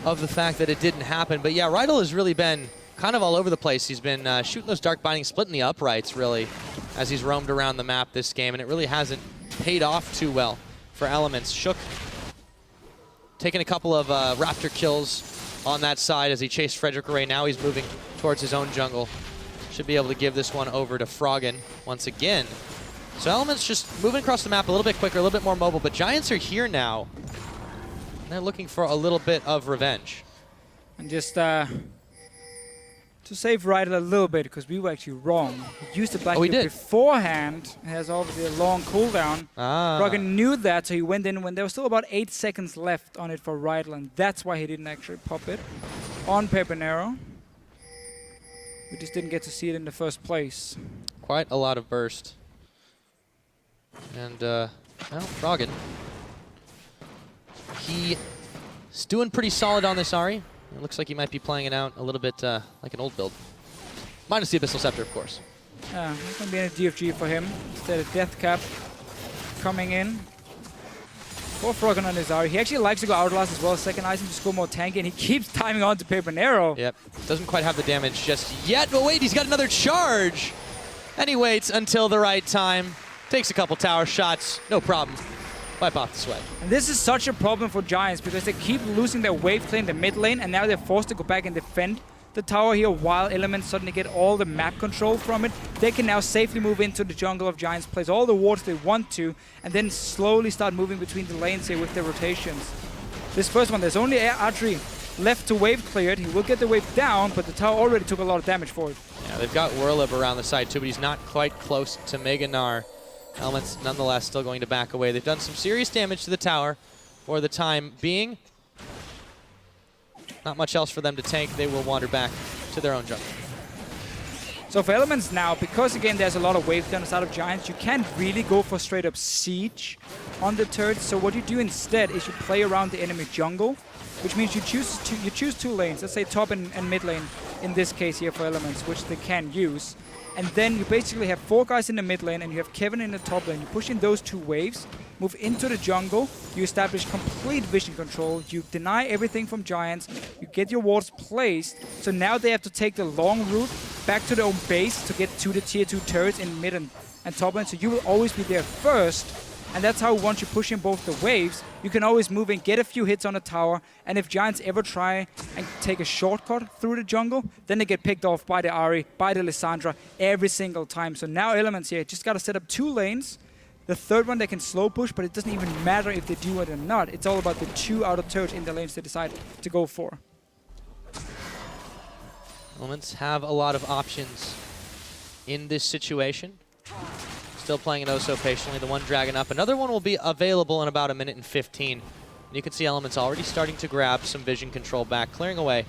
of the fact that it didn't happen. But yeah, Rydal has really been kind of all over the place. He's been shooting those Dark Bindings, splitting the uprights, really, as he's roamed around the map this game, and it really hasn't paid off too well for Elements. Shook taking a couple of Raptor kills on that side as he chased Frederick away. Now he's moving towards his own jungle. Should be able to give this one over to Froggen once again. So Elements just moving across the map a little bit quicker, a little bit more mobile, but Giants are here now. And they're looking for a little bit of revenge. And just to save Rydal a little bit, because we were actually wrong. He used the Black Shield beforehand. It has obviously a long cooldown. Froggen knew that, so he went in when there was still about 8 seconds left on it for Rydal, and that's why he didn't actually pop it on Pepinero. We just didn't get to see it in the first place. Quite a lot of burst. And, well, Froggen. He's doing pretty solid on this Ahri. It looks like he might be playing it out a little bit like an old build. Minus the Abyssal Scepter, of course. Yeah, there's going to be a DFG for him. Instead of Death Cap coming in. Poor Froggen on his Ari. He actually likes to go Outlast as well, second item to score more tanky, and he keeps timing on to Pepanero. Yep. Doesn't quite have the damage just yet, but wait, he's got another charge. And he waits until the right time. Takes a couple tower shots, no problem. Wipe off the sweat. And this is such a problem for Giants because they keep losing their wave play in the mid lane, and now they're forced to go back and defend the tower here while Elements suddenly get all the map control from it. They can now safely move into the jungle of Giants, place all the wards they want to, and then slowly start moving between the lanes here with their rotations. This first one, there's only Atri left to wave clear it. He will get the wave down, but the tower already took a lot of damage for it. Yeah, they've got Whirlib around the side too, but he's not quite close to Mega Gnar. Elements nonetheless still going to back away. They've done some serious damage to the tower for the time being. Not much else for them to tank. They will wander back to their own jungle. So for Elements now, because again there's a lot of wave guns out of Giants, you can't really go for straight up siege on the turret. So what you do instead is you play around the enemy jungle, which means you choose two lanes, let's say top and mid lane in this case here for Elements, which they can use. And then you basically have 4 guys in the mid lane and you have Kevin in the top lane. You push in those 2 waves, move into the jungle, you establish complete vision control, you deny everything from Giants, you get your wards placed, so now they have to take the long route back to their own base to get to the tier 2 turrets in mid and top lane, so you will always be there first. And that's how once you push in both the waves, you can always move in, get a few hits on the tower, and if Giants ever try and take a shortcut through the jungle, then they get picked off by the Ari, by the Lissandra every single time. So now Elements here just got to set up 2 lanes. The third one they can slow push, but it doesn't even matter if they do it or not. It's all about the 2 outer turrets in the lanes they decide to go for. Elements have a lot of options in this situation. Still playing it oh so patiently. The one dragon up. Another one will be available in about 1:15. And you can see Elements already starting to grab some vision control back, clearing away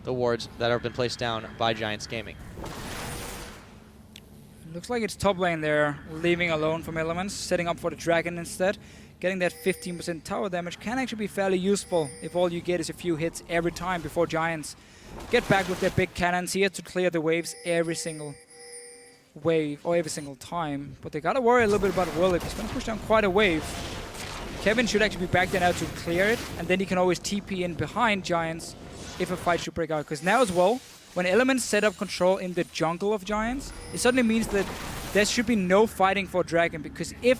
the wards that have been placed down by Giants Gaming. Looks like it's top lane there, leaving alone from Elements, setting up for the dragon instead. Getting that 15% tower damage can actually be fairly useful if all you get is a few hits every time before Giants get back with their big cannons here to clear the waves every single wave or every single time. But they gotta worry a little bit about Whirlib. He's gonna push down quite a wave. Kevin should actually be back there now to clear it, and then he can always TP in behind Giants if a fight should break out. Because now as well, when Elements set up control in the jungle of Giants, it suddenly means that there should be no fighting for Dragon, because if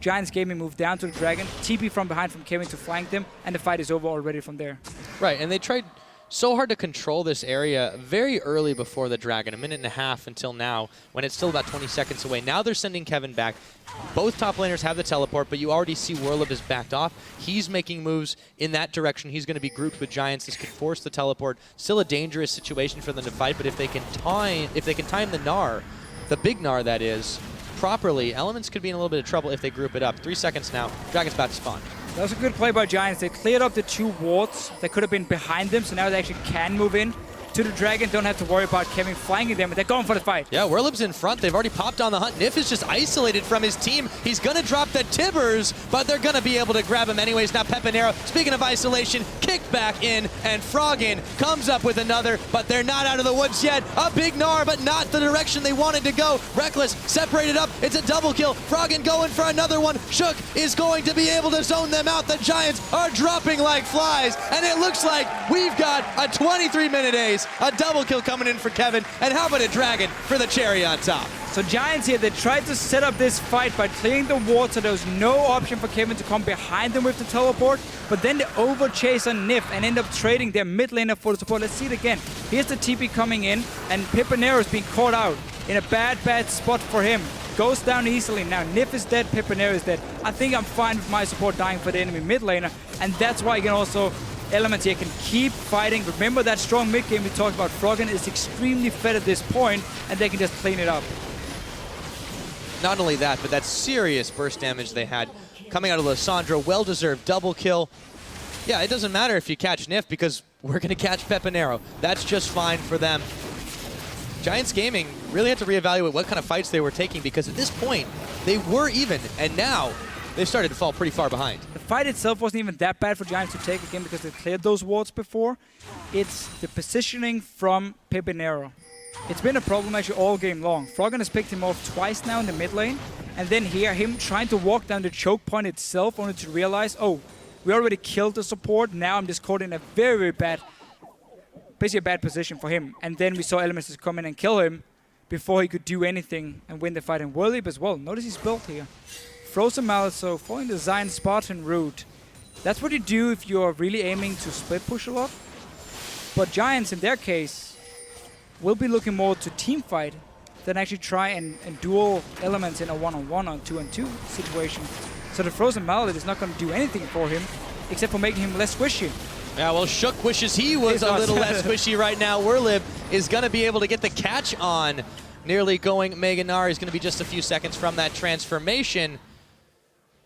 Giants Gaming move down to the Dragon, TP from behind from Kevin to flank them, and the fight is over already from there. Right, and they tried so hard to control this area very early before the Dragon, 1.5 minutes until now, when it's still about 20 seconds away. Now they're sending Kevin back. Both top laners have the teleport, but you already see Whirlib is backed off. He's making moves in that direction. He's going to be grouped with Giants. This could force the teleport. Still a dangerous situation for them to fight, but if they can time the Gnar, the big Gnar that is, properly, Elements could be in a little bit of trouble if they group it up. 3 seconds now. Dragon's about to spawn. That was a good play by Giants. They cleared up the 2 wards that could have been behind them, so now they actually can move in to the Dragon. Don't have to worry about Kevin flanking them, but they're going for the fight. Yeah, Whirlib's in front. They've already popped on the hunt. Nif is just isolated from his team. He's going to drop the Tibbers, but they're going to be able to grab him anyways. Now Pepanero, speaking of isolation, kicked back in, and Froggen comes up with another, but they're not out of the woods yet. A big Gnar, but not the direction they wanted to go. Rekkles separated up. It's a double kill. Froggen going for another one. Shook is going to be able to zone them out. The Giants are dropping like flies, and it looks like we've got a 23-minute ace. A double kill coming in for Kevin, and how about a dragon for the cherry on top? So Giants here, they tried to set up this fight by clearing the ward, so there was no option for Kevin to come behind them with the teleport, but then they overchase on Nif and end up trading their mid laner for the support. Let's see it again. Here's the TP coming in, and Pepanero is being caught out in a bad spot for him. Goes down easily. Now Nif is dead, Pepanero is dead. I think I'm fine with my support dying for the enemy mid laner, and that's why you can also Elements here can keep fighting. Remember that strong mid game we talked about. Froggen is extremely fed at this point, and they can just clean it up. Not only that, but that serious burst damage they had coming out of Lissandra. Well-deserved double kill. Yeah, it doesn't matter if you catch Nif because we're going to catch Pepanero. That's just fine for them. Giants Gaming really had to reevaluate what kind of fights they were taking, because at this point, they were even, and now they started to fall pretty far behind. The fight itself wasn't even that bad for Giants to take again because they cleared those wards before. It's the positioning from Pepanero. It's been a problem actually all game long. Froggen has picked him off twice now in the mid lane, And then here, him trying to walk down the choke point itself, only to realize, oh, we already killed the support. Now I'm just caught in a very, very bad, basically a bad position for him. And then we saw Elements just come in and kill him before he could do anything and win the fight in World Leap as well. Notice his build here. Frozen Mallet, so following the Zion Spartan route. That's what you do if you're really aiming to split push a lot. But Giants, in their case, will be looking more to team fight than actually try and duel Elements in a one-on-one or two-on-two situation. So the Frozen Mallet is not going to do anything for him, except for making him less squishy. Yeah, well, Shook wishes he was a little less squishy right now. Werlib is going to be able to get the catch on. Nearly going Mega Gnar. He's going to be just a few seconds from that transformation.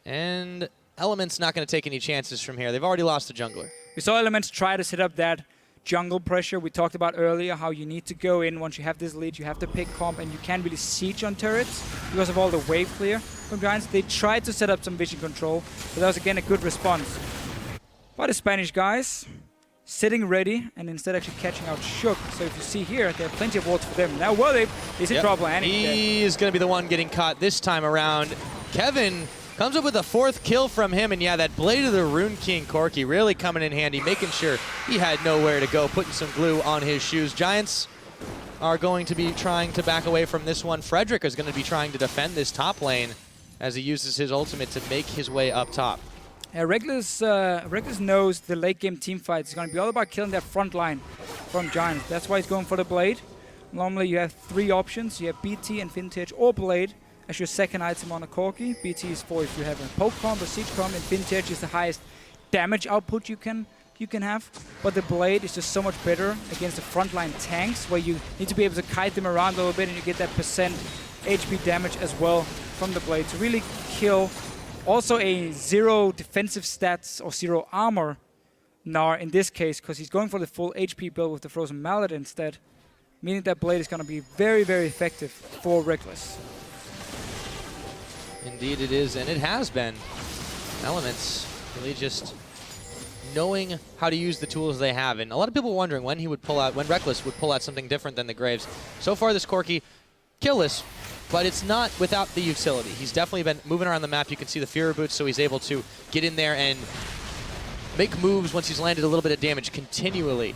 And Element's not going to take any chances from here. They've already lost the jungler. We saw Elements try to set up that jungle pressure we talked about earlier, how you need to go in once you have this lead, you have to pick comp, and you can't really siege on turrets because of all the wave clear from Giants. They tried to set up some vision control, but that was again a good response by the Spanish guys, sitting ready and instead actually catching out Shook. So if you see here, there are plenty of wards for them. Now Worlib is in trouble, and he's going to be the one getting caught this time around. Kevin comes up with a 4th kill from him, and yeah, that Blade of the Rune King Corki really coming in handy, making sure he had nowhere to go, putting some glue on his shoes. Giants are going to be trying to back away from this one. Frederick is going to be trying to defend this top lane as he uses his ultimate to make his way up top. Reckless knows the late game team fight is going to be all about killing that front line from Giants. That's why he's going for the Blade. Normally you have 3 options. You have BT and Vintage or Blade as your second item on a Corki. BT is for if you have a poke comp or siege comp, and Vintage is the highest damage output you can have. But the Blade is just so much better against the frontline tanks, where you need to be able to kite them around a little bit, and you get that percent HP damage as well from the Blade to really kill. Also a 0 defensive stats or 0 armor Gnar in this case, because he's going for the full HP build with the Frozen Mallet instead, meaning that Blade is going to be very, very effective for Reckless. Indeed it is, and it has been. Elements really just knowing how to use the tools they have, and a lot of people wondering when Reckless would pull out something different than the Graves. So far this Corki, killless, but it's not without the utility. He's definitely been moving around the map. You can see the Fear boots, so he's able to get in there and make moves once he's landed a little bit of damage continually.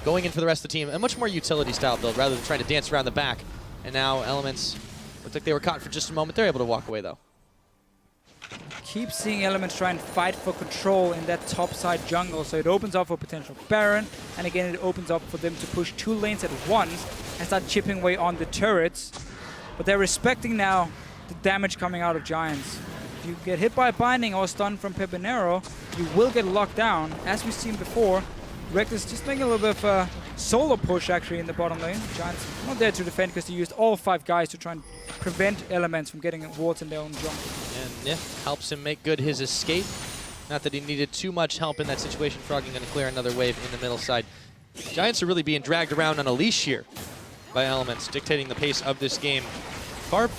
Going in for the rest of the team, a much more utility style build rather than trying to dance around the back. And now Elements, looked like they were caught for just a moment. They're able to walk away though. Keep seeing Elements try and fight for control in that top side jungle, so it opens up for potential Baron, and again it opens up for them to push 2 lanes at once and start chipping away on the turrets. But they're respecting now the damage coming out of Giants. If you get hit by a binding or stun from Pepinero, you will get locked down. As we've seen before, Reckless just making a little bit of a solo push actually in the bottom lane. Giants not there to defend because they used all 5 guys to try and prevent Elements from getting wards in their own jungle. And Nif helps him make good his escape. Not that he needed too much help in that situation. Froggen going to clear another wave in the middle side. Giants are really being dragged around on a leash here by Elements, dictating the pace of this game far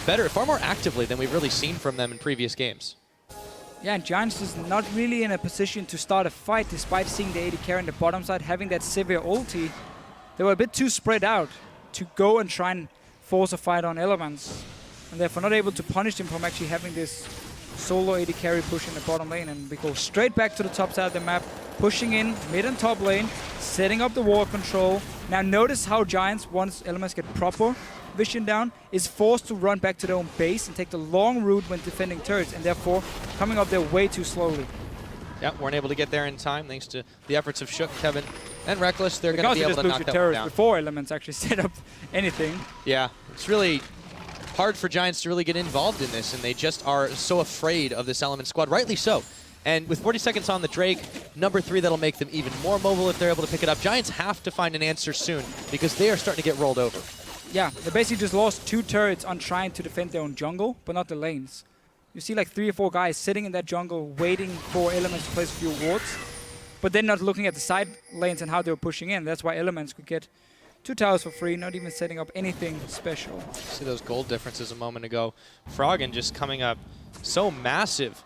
better, far more actively than we've really seen from them in previous games. Yeah, and Giants is not really in a position to start a fight despite seeing the AD carry on the bottom side, having that severe ulti. They were a bit too spread out to go and try and force a fight on Elements, and therefore not able to punish him from actually having this solo AD carry push in the bottom lane. And we go straight back to the top side of the map, pushing in mid and top lane, setting up the ward control. Now notice how Giants, once Elements get proper vision down, is forced to run back to their own base and take the long route when defending turrets, and therefore coming up there way too slowly. Yep, weren't able to get there in time thanks to the efforts of Shook, Kevin, and Reckless. They're going to be able to knock that one down. Before Elements actually set up anything. Yeah, it's really hard for Giants to really get involved in this, and they just are so afraid of this Element squad, rightly so. And with 40 seconds on the Drake, number 3, that'll make them even more mobile if they're able to pick it up. Giants have to find an answer soon because they are starting to get rolled over. Yeah, they basically just lost 2 turrets on trying to defend their own jungle, but not the lanes. You see like 3 or 4 guys sitting in that jungle waiting for Elements to place a few wards, but then not looking at the side lanes and how they were pushing in. That's why Elements could get 2 towers for free, not even setting up anything special. See those gold differences a moment ago. Froggen just coming up so massive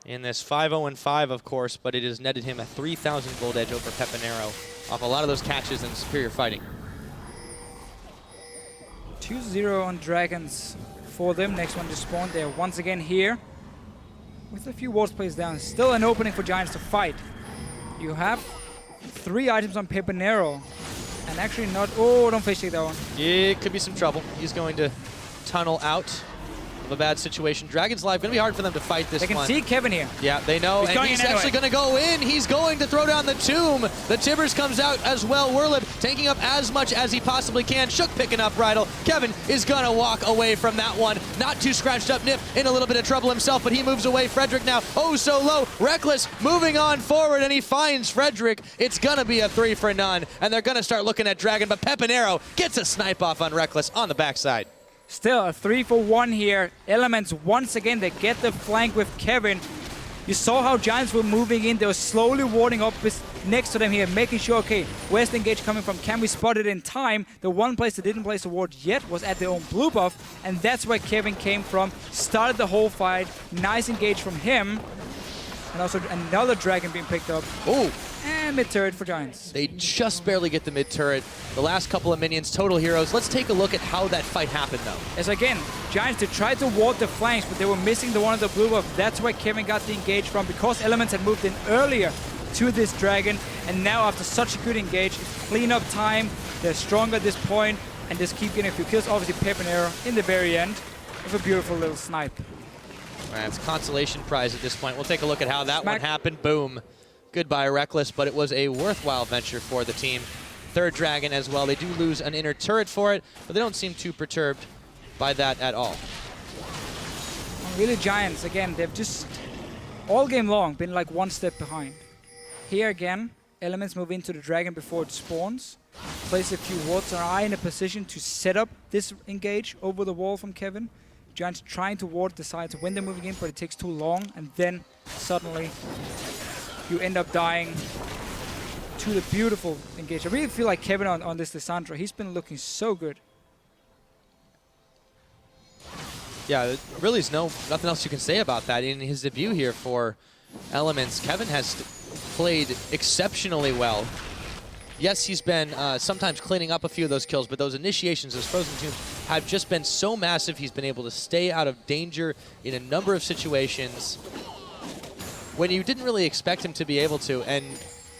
in this 5-0-5, of course, but it has netted him a 3,000 gold edge over Pepinero off a lot of those catches and superior fighting. 2-0 on Dragons for them. Next one to spawn. They're once again here with a few wards placed down. Still an opening for Giants to fight. You have 3 items on Pepinero. And actually not... Oh, don't fish take that one. It could be some trouble. He's going to tunnel out of a bad situation. Dragon's Life, going to be hard for them to fight this They one. can see Kevin here. Yeah, they know, He's and going he's in anyway. actually going to go in. He's going to throw down the tomb. The Tibbers comes out as well. Werlip taking up as much as he possibly can. Shook picking up Bridle. Kevin is going to walk away from that one. Not too scratched up. Nif in a little bit of trouble himself, but he moves away. Frederick now, oh so low. Reckless moving on forward, and he finds Frederick. It's going to be a 3 for none, and they're going to start looking at Dragon, but Pepinero gets a snipe off on Reckless on the backside. Still a 3 for 1 here. Elements once again, they get the flank with Kevin. You saw how Giants were moving in. They were slowly warding up next to them here, making sure, okay, where's the engage coming from? Can we spot it in time? The one place they didn't place a ward yet was at their own blue buff, and that's where Kevin came from. Started the whole fight. Nice engage from him. And also another dragon being picked up. Ooh. And mid-turret for Giants. They just barely get the mid-turret. The last couple of minions, total heroes. Let's take a look at how that fight happened, though. As again, Giants, they tried to ward the flanks, but they were missing the one on the blue buff. That's where Kevin got the engage from, because Elements had moved in earlier to this dragon. And now, after such a good engage, it's clean-up time. They're strong at this point, and just keep getting a few kills. Obviously, Pepinero in the very end with a beautiful little snipe. It's consolation prize at this point. We'll take a look at how that Smack. one happened. Boom. Goodbye, Reckless, but it was a worthwhile venture for the team. Third dragon as well. They do lose an inner turret for it, but they don't seem too perturbed by that at all. Really, Giants, again, they've just all game long been like one step behind. Here again, Elements move into the dragon before it spawns. Place a few wards. Are I in a position to set up this engage over the wall from Kevin? Giants trying to ward, decides when they're moving in, but it takes too long, and then suddenly you end up dying to the beautiful engage. I really feel like Kevin on this Lissandra, he's been looking so good. Yeah, there really is nothing else you can say about that. In his debut here for Elements, Kevin has played exceptionally well. Yes, he's been sometimes cleaning up a few of those kills, but those initiations, those frozen tombs, have just been so massive. He's been able to stay out of danger in a number of situations when you didn't really expect him to be able to. And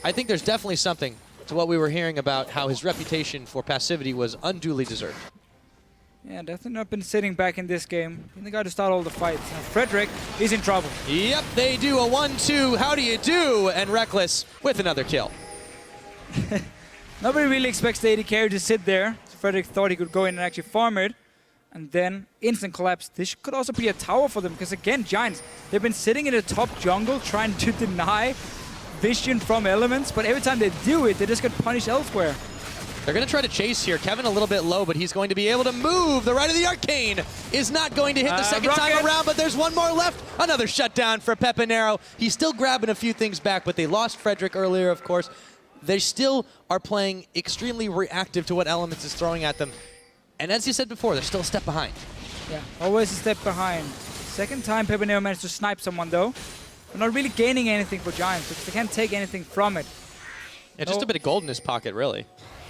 I think there's definitely something to what we were hearing about how his reputation for passivity was unduly deserved. Yeah, definitely not been sitting back in this game. Been the guy to start all the fights. Now Frederick is in trouble. Yep, they do a 1-2. How do you do? And Reckless with another kill. Nobody really expects the AD carry to sit there. So Frederick thought he could go in and actually farm it. And then instant collapse. This could also be a tower for them, because again, Giants, they've been sitting in the top jungle trying to deny vision from Elements, but every time they do it, they just get punished elsewhere. They're going to try to chase here. Kevin a little bit low, but he's going to be able to move. The right of the Arcane is not going to hit the second time Rocket. around, but there's one more left. Another shutdown for Pepinero. He's still grabbing a few things back, but they lost Frederick earlier, of course. They still are playing extremely reactive to what Elements is throwing at them. And as you said before, they're still a step behind. Yeah, always a step behind. Second time Pepinero managed to snipe someone though. They're not really gaining anything for Giants, because they can't take anything from it. Yeah, just a bit of gold in his pocket, really.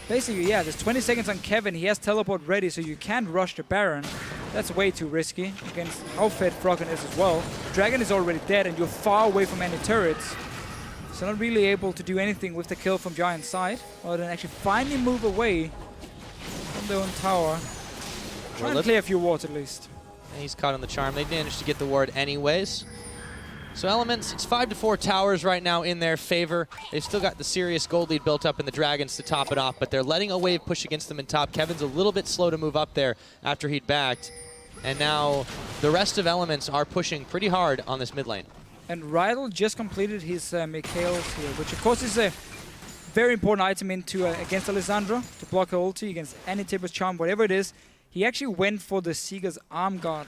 Basically, yeah, there's 20 seconds on Kevin. He has teleport ready, so you can't rush the Baron. That's way too risky against how fed Froggen is as well. Dragon is already dead, and you're far away from any turrets. So not really able to do anything with the kill from Giant's side, other than actually finally move away from their own tower. Try and clear a few wards at least. He's caught on the charm. They managed to get the ward anyways. So Elements, it's 5-4 towers right now in their favor. They've still got the serious gold lead built up in the Dragons to top it off, but they're letting a wave push against them in top. Kevin's a little bit slow to move up there after he'd backed. And now the rest of Elements are pushing pretty hard on this mid lane. And Rydell just completed his Mikhails here, which of course is a very important item into against Alessandra to block her ulti against any Tibbers charm, whatever it is. He actually went for the Seeger's Arm Guard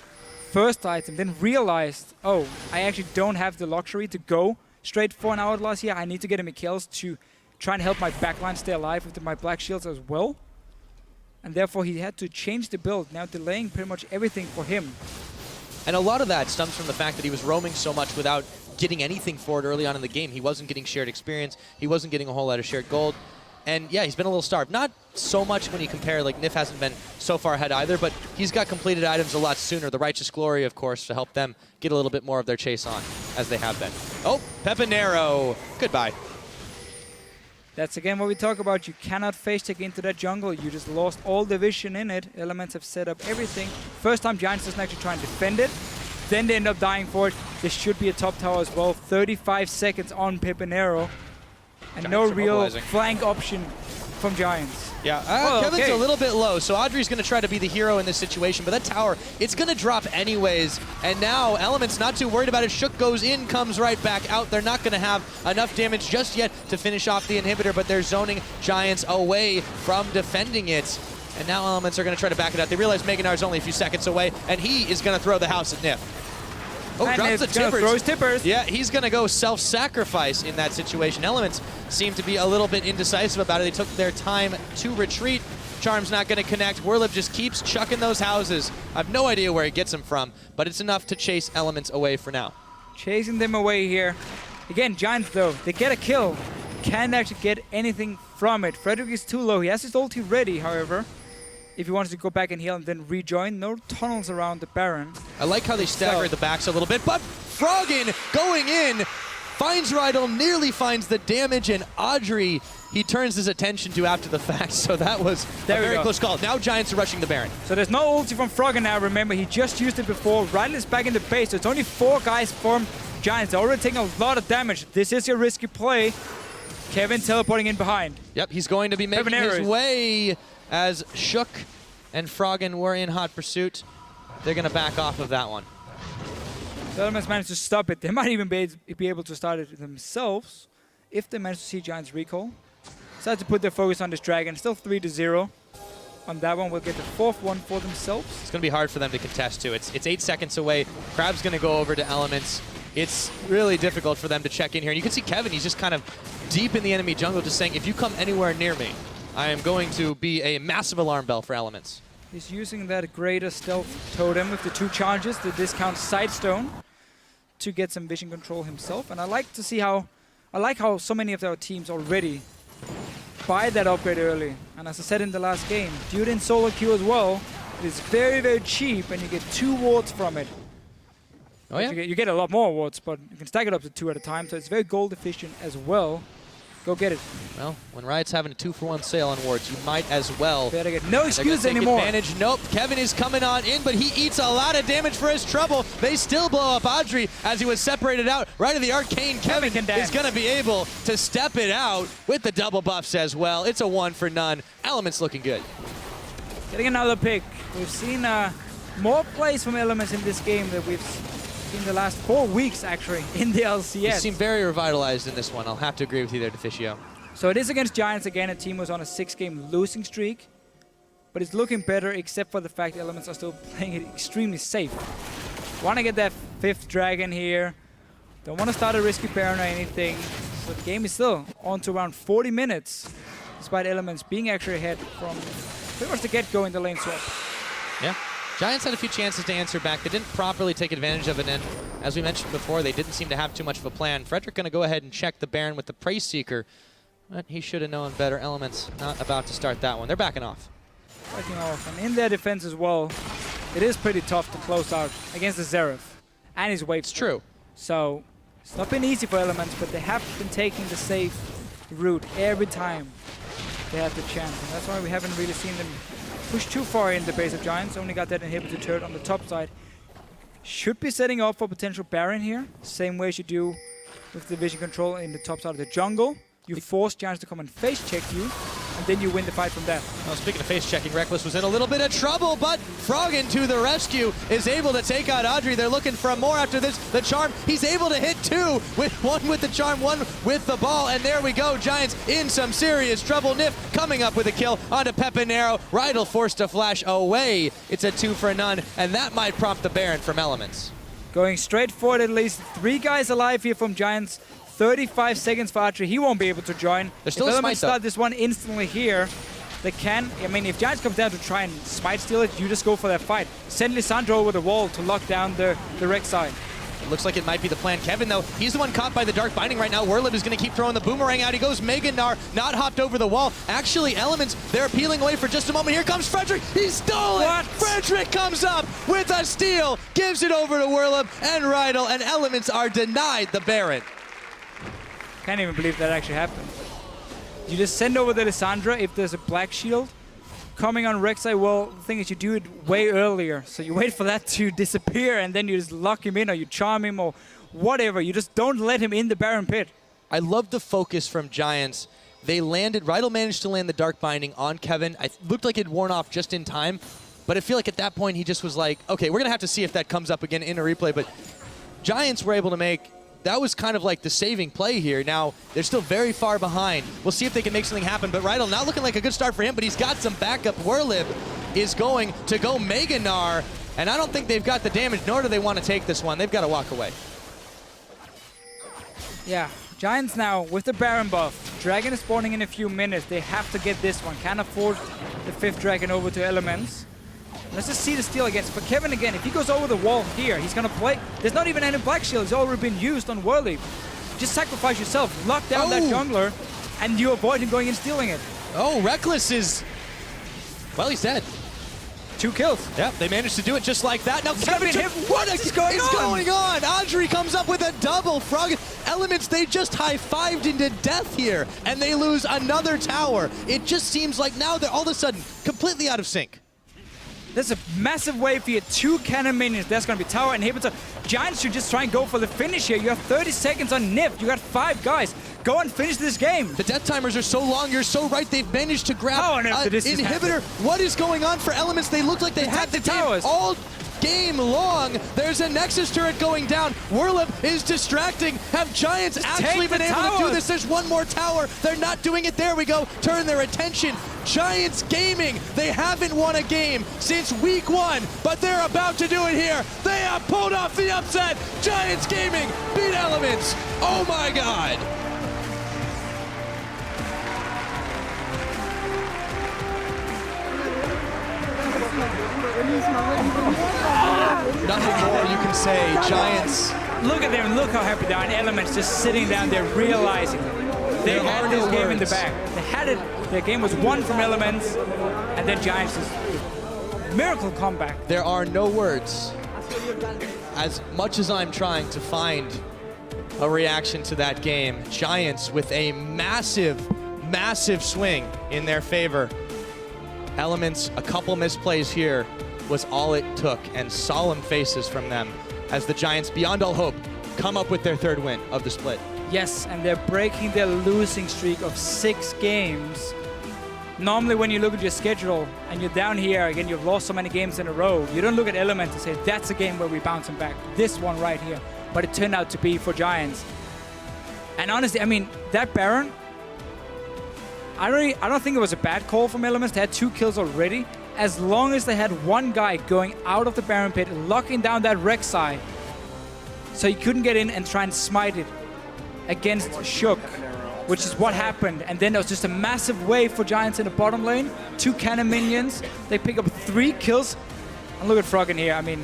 first item, then realized, oh, I actually don't have the luxury to go straight for an Hourglass here. I need to get a Mikhails to try and help my backline stay alive with my Black Shields as well. And therefore he had to change the build, now delaying pretty much everything for him. And a lot of that stems from the fact that he was roaming so much without getting anything for it early on in the game. He wasn't getting shared experience. He wasn't getting a whole lot of shared gold. And yeah, he's been a little starved. Not so much when you compare, like Nif hasn't been so far ahead either, but he's got completed items a lot sooner. The Righteous Glory, of course, to help them get a little bit more of their chase on, as they have been. Oh, Pepinero, goodbye. That's again what we talk about. You cannot face check into that jungle. You just lost all the vision in it. Elements have set up everything. First time Giants doesn't actually try and defend it. Then they end up dying for it. This should be a top tower as well. 35 seconds on Pepinero. And no real flank option from Giants. Yeah, Oh, Kevin's okay. a little bit low, so Audrey's going to try to be the hero in this situation, but that tower, it's going to drop anyways, and now Element's not too worried about it. Shook goes in, comes right back out. They're not going to have enough damage just yet to finish off the inhibitor, but they're zoning Giants away from defending it. And now Elements are going to try to back it out. They realize Meganar's only a few seconds away, and he is going to throw the house at Nif. Oh, And drops the Nif gonna tippers. throw his tippers. Yeah, he's going to go self-sacrifice in that situation. Elements seem to be a little bit indecisive about it. They took their time to retreat. Charm's not going to connect. Werlip just keeps chucking those houses. I have no idea where he gets them from, but it's enough to chase Elements away for now. Chasing them away here. Again, Giants though, they get a kill. Can't actually get anything from it. Frederick is too low. He has his ulti ready, however. If he wants to go back and heal and then rejoin, no tunnels around the Baron. I like how they staggered the backs a little bit, but Froggen going in, finds Rydell, nearly finds the damage, and Audrey he turns his attention to after the fact, so that was a very close call. Now Giants are rushing the Baron. So there's no ulti from Froggen now, remember, he just used it before. Rydell is back in the base, so it's only 4 guys from Giants. They're already taking a lot of damage. This is your risky play. Kevin teleporting in behind. Yep, he's going to be making his way as Shook and Froggen were in hot pursuit. They're going to back off of that one. The Elements managed to stop it. They might even be able to start it themselves if they manage to see Giants recall. Decide to put their focus on this dragon. Still 3-0 on that one. We'll get the 4th one for themselves. It's going to be hard for them to contest too. It's 8 seconds away. Crab's going to go over to Elements. It's really difficult for them to check in here. And you can see Kevin, he's just kind of deep in the enemy jungle, just saying, if you come anywhere near me, I am going to be a massive alarm bell for Elements. He's using that greater stealth totem with the 2 charges, the discount Sidestone, to get some vision control himself. And I like how so many of our teams already buy that upgrade early. And as I said in the last game, due in solo queue as well, it is very, very cheap, and you get 2 wards from it. Oh yeah? You get a lot more wards, but you can stack it up to 2 at a time, so it's very gold efficient as well. Go get it. Well, when Riot's having a 2-for-1 sale on wards, you might as well. Better get no excuse take anymore. Advantage. Nope, Kevin is coming on in, but he eats a lot of damage for his trouble. They still blow up Audrey as he was separated out. Right of the arcane, Kevin is going to be able to step it out with the double buffs as well. It's a 1 for none. Elements looking good. Getting another pick. We've seen more plays from Elements in this game than we've seen in the last 4 weeks, actually, in the LCS. You seem very revitalized in this one. I'll have to agree with you there, Deficio. So it is against Giants again. A team was on a 6-game losing streak, but it's looking better except for the fact Elements are still playing it extremely safe. Want to get that 5th dragon here. Don't want to start a risky Baron or anything. So the game is still on to around 40 minutes, despite Elements being actually ahead from pretty much the get-go in the lane swap. Yeah. Giants had a few chances to answer back. They didn't properly take advantage of it, and as we mentioned before, they didn't seem to have too much of a plan. Frederick going to go ahead and check the Baron with the Praise Seeker, but he should have known better. Elements not about to start that one. They're backing off. Backing off, and in their defense as well, it is pretty tough to close out against the Xerath and his wave. It's true. So it's not been easy for Elements, but they have been taking the safe route every time they have the chance, and that's why we haven't really seen them push too far in the base of Giants. Only got that inhibitor turret on the top side. Should be setting up for potential Baron here. Same way as you do with the vision control in the top side of the jungle. You force Giants to come and face check you, and then you win the fight from there. Well, speaking of face checking, Reckless was in a little bit of trouble, but Froggen to the rescue is able to take out Audrey. They're looking for more after this. The charm, he's able to hit 2 with 1 with the charm, 1 with the ball, and there we go. Giants in some serious trouble. Nif coming up with a kill onto Pepinero. Rydell forced to flash away. It's a 2 for none, and that might prompt the Baron from Elements. Going straight forward, at least 3 guys alive here from Giants. 35 seconds for Archer. He won't be able to join. There's still if a Elements smite, though. start this one instantly here, they can. I mean, if Giants comes down to try and smite steal it, you just go for that fight. Send Lissandro over the wall to lock down the Rex side. It looks like it might be the plan. Kevin, though, he's the one caught by the Dark Binding right now. Werlib is going to keep throwing the boomerang out. He goes Mega Gnar, not hopped over the wall. Actually, Elements, they're peeling away for just a moment. Here comes Frederick. He stole it. What? Frederick comes up with a steal, gives it over to Werlib and Rydell, and Elements are denied the Baron. Can't even believe that actually happened. You just send over the Lissandra if there's a Black Shield coming on Rek'Sai. Well, the thing is you do it way earlier. So you wait for that to disappear and then you just lock him in or you charm him or whatever. You just don't let him in the Baron Pit. I love the focus from Giants. They landed, Rydell managed to land the Dark Binding on Kevin. It looked like it worn off just in time, but I feel like at that point he just was like, okay, we're going to have to see if that comes up again in a replay, but Giants were able to make, that was kind of like the saving play here. Now, they're still very far behind. We'll see if they can make something happen, but Rydell not looking like a good start for him, but he's got some backup. Werlib is going to go Mega Gnar, and I don't think they've got the damage, nor do they want to take this one. They've got to walk away. Yeah, Giants now with the Baron buff. Dragon is spawning in a few minutes. They have to get this one. Can't afford the 5th Dragon over to Elements. Let's just see the steal against. But Kevin again, if he goes over the wall here, he's going to play. There's not even any Black Shield. It's already been used on Werlib. Just sacrifice yourself. Lock down that jungler, and you avoid him going and stealing it. Oh, Reckless is, well, he's dead. 2 kills. Yep, they managed to do it just like that. Now Kevin, what is going on? Audrey comes up with a double. Frog Elements, they just high-fived into death here, and they lose another tower. It just seems like now they're all of a sudden completely out of sync. There's a massive wave here. 2 cannon minions. There's going to be tower inhibitor. Giants should just try and go for the finish here. You have 30 seconds on Nif. You got 5 guys. Go and finish this game. The death timers are so long. You're so right. They've managed to grab How on earth did this just inhibitor. happen? What is going on for Elements? They look like they had the towers all game long. There's a Nexus turret going down. Werlib is distracting. Have Giants actually been able to do this? There's one more tower. They're not doing it. There we go. Turn their attention. Giants Gaming, they haven't won a game since week 1, but they're about to do it here. They have pulled off the upset. Giants Gaming beat Elements. Oh my God. Nothing more you can say. Giants. Look at them. Look how happy they are. And Elements just sitting down there realizing they had this game in the bag. They had it. Their game was won from Elements, and then Giants just miracle comeback. There are no words. As much as I'm trying to find a reaction to that game, Giants with a massive, massive swing in their favor. Elements, a couple misplays here was all it took, and solemn faces from them as the Giants, beyond all hope, come up with their 3rd win of the split. Yes, and they're breaking their losing streak of 6 games. Normally when you look at your schedule and you're down here, again, you've lost so many games in a row, you don't look at Elements and say, that's a game where we bounce them back. This one right here. But it turned out to be for Giants. And honestly, I mean, that Baron, I don't think it was a bad call from Elements. They had 2 kills already. As long as they had one guy going out of the Baron Pit, locking down that Rek'Sai, so he couldn't get in and try and smite it against Shook, which is what happened. And then there was just a massive wave for Giants in the bottom lane. 2 cannon minions. They pick up 3 kills. And look at Froggen here. I mean,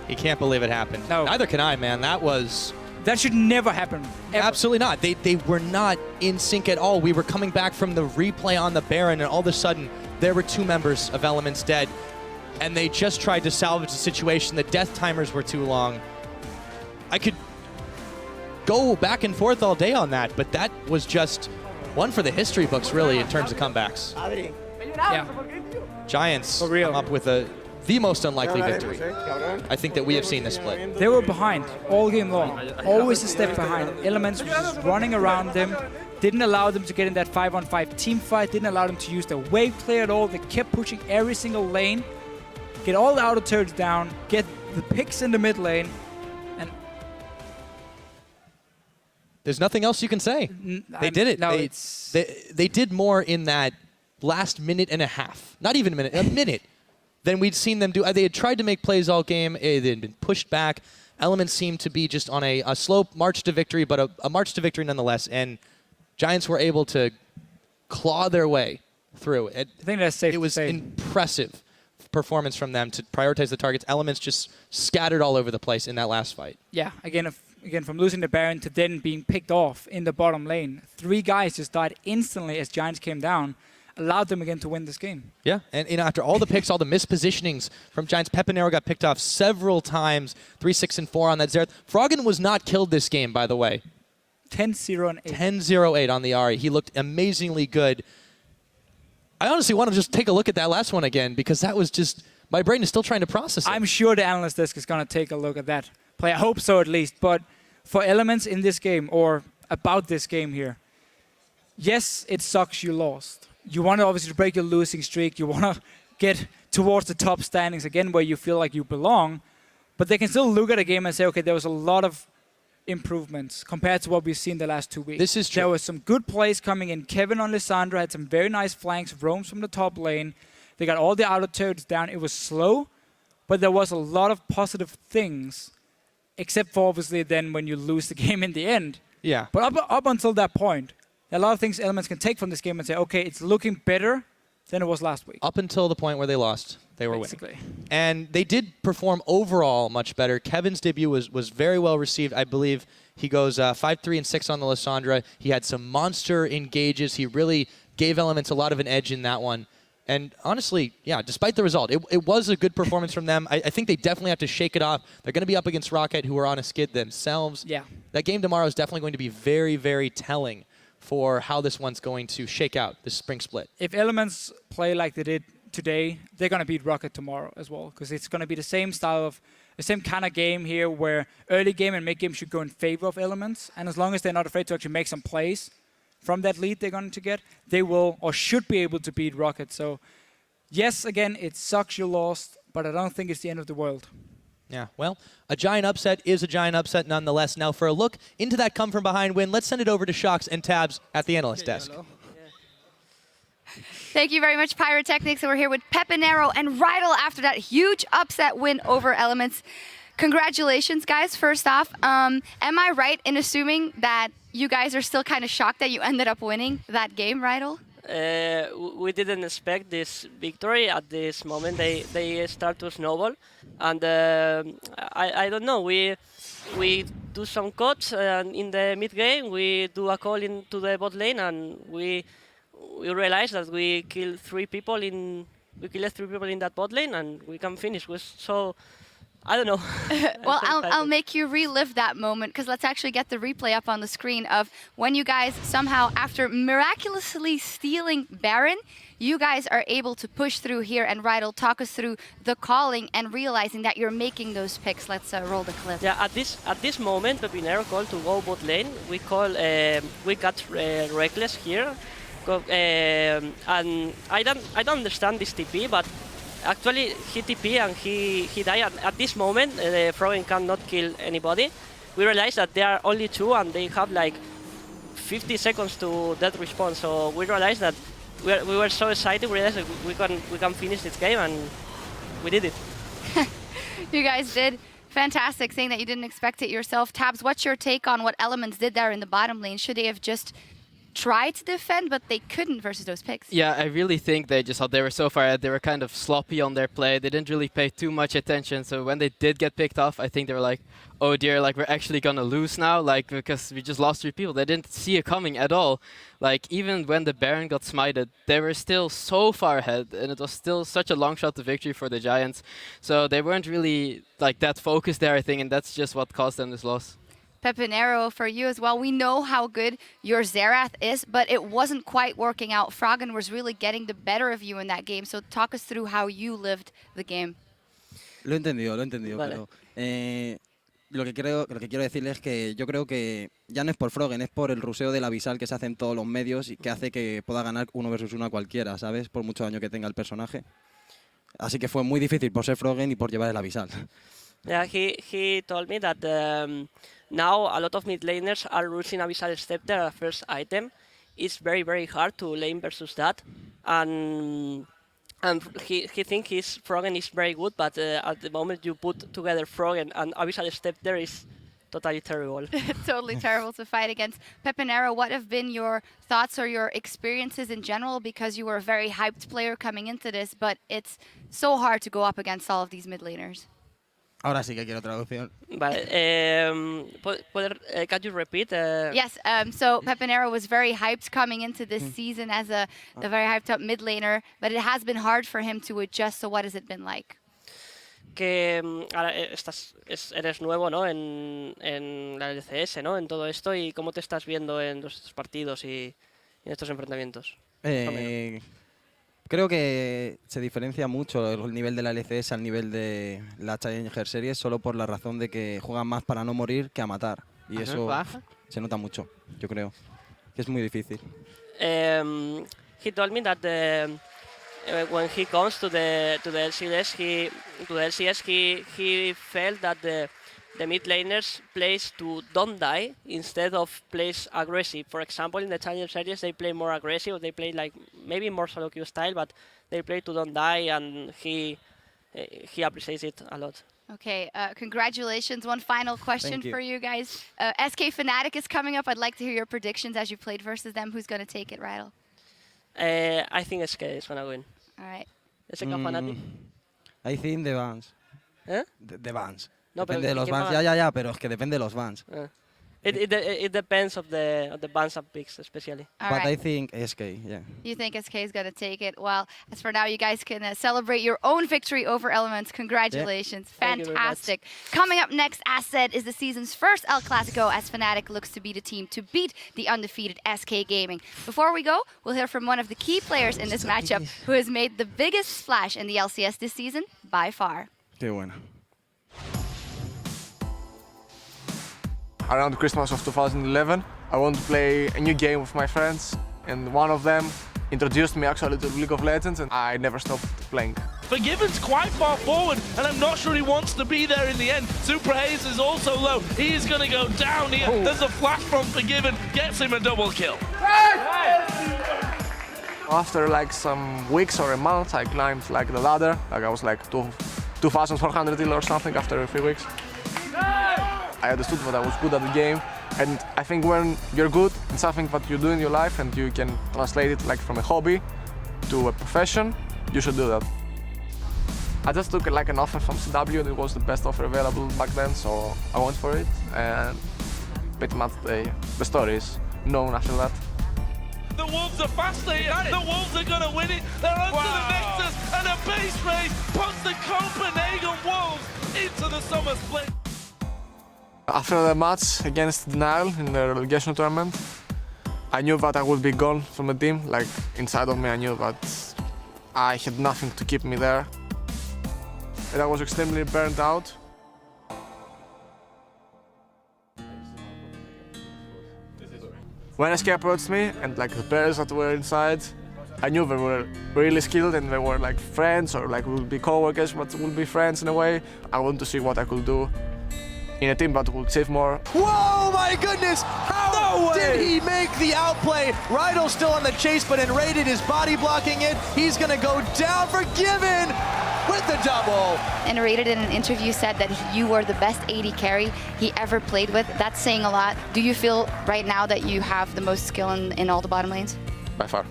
he can't believe it happened. No. Neither can I, man. That should never happen. Ever. Absolutely not. They were not in sync at all. We were coming back from the replay on the Baron, and all of a sudden, there were 2 members of Elements dead. And they just tried to salvage the situation. The death timers were too long. I could go back and forth all day on that, but that was just one for the history books, really, in terms of comebacks. Yeah. Giants For real. come up with the most unlikely victory I think that we have seen this split. They were behind all game long. Always a step behind. Elements was just running around them. Didn't allow them to get in that 5-on-5 team fight. Didn't allow them to use their wave play at all. They kept pushing every single lane. Get all the outer turrets down. Get the picks in the mid lane. And there's nothing else you can say. They did it. No, they did more in that last minute and a half. Not even a minute. Than we'd seen them do. They had tried to make plays all game. They had been pushed back. Elements seemed to be just on a slow march to victory, but a march to victory nonetheless. And Giants were able to claw their way through. I think that's safe. It was to say. impressive performance from them to prioritize the targets. Elements just scattered all over the place in that last fight. Yeah, again, from losing the Baron to then being picked off in the bottom lane. 3 guys just died instantly as Giants came down, allowed them again to win this game. Yeah, and after all the picks, all the mispositionings from Giants, Pepinero got picked off several times, 3, 6, and 4 on that Xerath. Froggen was not killed this game, by the way. 10-0 and 8. 10-0-8 on the Ahri. He looked amazingly good. I honestly want to just take a look at that last one again because that was just, my brain is still trying to process it. I'm sure the analyst desk is going to take a look at that play. I hope so at least. But for Elements in this game, or about this game here, yes, it sucks you lost. You want to obviously break your losing streak. You want to get towards the top standings again where you feel like you belong. But they can still look at a game and say, okay, there was a lot of improvements compared to what we've seen the last 2 weeks. This is true. There was some good plays coming in. Kevin on Lissandra had some very nice flanks, roams from the top lane. They got all the outer turrets down. It was slow, but there was a lot of positive things, except for obviously then when you lose the game in the end. Yeah. But up until that point, a lot of things Elements can take from this game and say, okay, it's looking better than it was last week. Up until the point where they lost, they were Basically. winning. And they did perform overall much better. Kevin's debut was very well received. I believe he goes 5, 3, and 6 on the Lissandra. He had some monster engages. He really gave Elements a lot of an edge in that one. And honestly, yeah, despite the result, it was a good performance from them. I think they definitely have to shake it off. They're going to be up against Rocket, who are on a skid themselves. Yeah. That game tomorrow is definitely going to be very, very telling for how this one's going to shake out, this spring split. If Elements play like they did today, they're going to beat Rocket tomorrow as well, because it's going to be the same style of, the same kind of game here where early game and mid game should go in favor of Elements. And as long as they're not afraid to actually make some plays from that lead they're going to get, they will or should be able to beat Rocket. So yes, again, it sucks you lost, but I don't think it's the end of the world. Yeah, well, a giant upset is a giant upset nonetheless. Now, for a look into that come-from-behind win, let's send it over to Shocks and Tabs at the analyst desk. Thank you very much, Pyrotechnics. And we're here with Pepinero and Rydell after that huge upset win over Elements. Congratulations, guys, first off. Am I right in assuming that you guys are still kind of shocked that you ended up winning that game, Rydell? We didn't expect this victory at this moment. They start to snowball, and I don't know. We do some cuts in the mid game. We do a call into the bot lane, and we realize that we killed 3 people in that bot lane, and we can finish with so. I don't know. Well, I'll make you relive that moment, because let's actually get the replay up on the screen of when you guys somehow, after miraculously stealing Baron, you guys are able to push through here. And Rydell, talk us through the calling and realizing that you're making those picks. Let's roll the clip. Yeah, at this moment, Pepinero called to go bot lane. We got Reckless here, and I don't understand this TP, but. Actually, he TP and he died. At this moment, Froggen cannot kill anybody. We realized that there are only 2 and they have like 50 seconds to death response. So we realized that we were so excited. We realized that we can finish this game, and we did it. You guys did fantastic, saying that you didn't expect it yourself. Tabs, what's your take on what Elements did there in the bottom lane? Should they have just tried to defend, but they couldn't versus those picks? Yeah, I really think they just thought they were so far ahead. They were kind of sloppy on their play. They didn't really pay too much attention. So when they did get picked off, I think they were like, oh dear, like we're actually gonna lose now, like because we just lost 3 people. They didn't see it coming at all. Like even when the Baron got smited, they were still so far ahead, and it was still such a long shot to victory for the Giants. So they weren't really like that focused there, I think, and that's just what caused them this loss. Pepinero, for you as well. We know how good your Xerath is, but it wasn't quite working out. Froggen was really getting the better of you in that game. So talk us through how you lived the game. Lo he entendido, Vale. pero lo que quiero decirles es que yo creo que ya no es por Froggen, es por el ruseo del Abyssal que se hace en todos los medios y que hace que pueda ganar 1 versus 1 a cualquiera, ¿sabes? Por mucho daño que tenga el personaje. Así que fue muy difícil por ser Froggen y por llevar el Abyssal. Yeah, he told me that now a lot of mid laners are using Abyssal Scepter as first item. It's very, very hard to lane versus that. And he thinks Froggen is very good, but at the moment you put together Froggen and Abyssal Scepter is totally terrible. Totally terrible to fight against. Pepinero, what have been your thoughts or your experiences in general? Because you were a very hyped player coming into this, but it's so hard to go up against all of these mid laners. Ahora sí que quiero traducción. Vale, can you repeat? Yes, so Pepinero was very hyped coming into this season as a very hyped up mid laner, but it has been hard for him to adjust. So what has it been like? Que ahora eres nuevo, ¿no? En la LCS, ¿no? En todo esto, y cómo te estás viendo en estos partidos y en estos enfrentamientos. Creo que se diferencia mucho el nivel de la LCS al nivel de la Challenger Series solo por la razón de que juegan más para no morir que a matar. Y eso se nota mucho, yo creo. Que es muy difícil. He told me that when he comes to the LCS, he felt that the mid laners plays to don't die instead of plays aggressive. For example, in the Challenger Series, they play more aggressive. They play like maybe more solo queue style, but they play to don't die, and he appreciates it a lot. Okay, congratulations. One final question for you guys. SK Fnatic is coming up. I'd like to hear your predictions as you played versus them. Who's going to take it, Rydell? I think SK is going to win. All right. SK Fnatic. I think the bans. ¿Eh? The bans. No, depende de los bans. Ya, pero es que depende de los bans. It depends of the bans and picks, especially. All But right. I think SK, yeah. You think SK is going to take it? Well, as for now, you guys can celebrate your own victory over Elements. Congratulations. Thank you very much. Fantastic. Coming up next, as said, is the season's first El Clasico as Fnatic looks to be the team to beat the undefeated SK Gaming. Before we go, we'll hear from one of the key players in this matchup who has made the biggest splash in the LCS this season by far. Qué buena. Around Christmas of 2011, I wanted to play a new game with my friends, and one of them introduced me actually to League of Legends, and I never stopped playing. Forgiven's quite far forward, and I'm not sure he wants to be there in the end. Super Hayes is also low. He is going to go down here. There's a flash from Forgiven, gets him a double kill. After like some weeks or a month, I climbed like the ladder. Like I was like 2,400 ill or something after 3 weeks. I understood that I was good at the game, and I think when you're good in something that you do in your life and you can translate it like from a hobby to a profession, you should do that. I just took like an offer from CW, and it was the best offer available back then, so I went for it, and pretty much the story is known after that. The Wolves are faster here. The Wolves are going to win it. They're onto the Nexus, and a base race puts the Copenhagen Wolves into the summer split. After the match against Denial in the relegation tournament, I knew that I would be gone from the team. Like inside of me, I knew that I had nothing to keep me there. And I was extremely burned out. When SK approached me and like the players that were inside, I knew they were really skilled and they were like friends or like would be co-workers but would be friends in a way. I wanted to see what I could do in a team that would save more. Whoa, my goodness! How did he make the outplay? Rydell's still on the chase, but Enrated is body blocking it. He's gonna go down. Forgiven with the double. Enrated in an interview said that you were the best AD carry he ever played with. That's saying a lot. Do you feel right now that you have the most skill in all the bottom lanes? By far.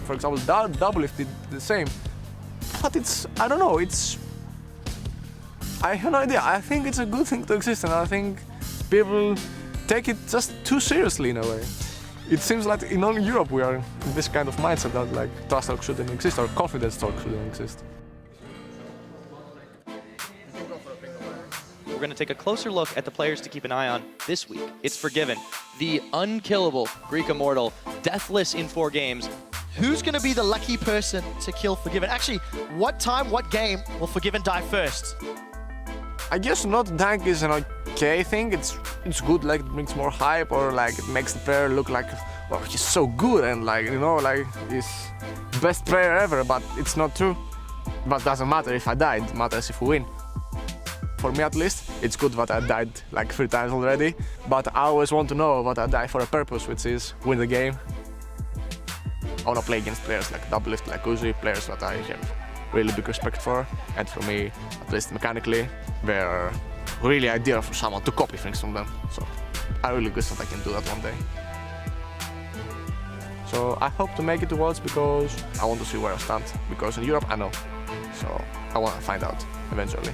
For example, Doublelift did the same. But it's, I don't know, I have no idea. I think it's a good thing to exist, and I think people take it just too seriously in a way. It seems like in all Europe we are in this kind of mindset that like trust talk shouldn't exist or confidence talk shouldn't exist. We're going to take a closer look at the players to keep an eye on this week. It's Forgiven, the unkillable Greek Immortal, deathless in 4 games. Who's going to be the lucky person to kill Forgiven? Actually, what time, what game will Forgiven die first? I guess not dying is an okay thing. It's good, like it brings more hype or like it makes the player look like, oh, he's so good and like, you know, like he's best player ever, but it's not true. But doesn't matter if I died, it matters if we win. For me at least, it's good that I died like 3 times already, but I always want to know that I die for a purpose, which is win the game. I want to play against players like Doublelift, like Uzi, players that I have really big respect for, and for me, at least mechanically, were really ideal for someone to copy things from them. So I really wish that I can do that one day. So I hope to make it to Worlds because I want to see where I stand. Because in Europe I know. So I want to find out eventually.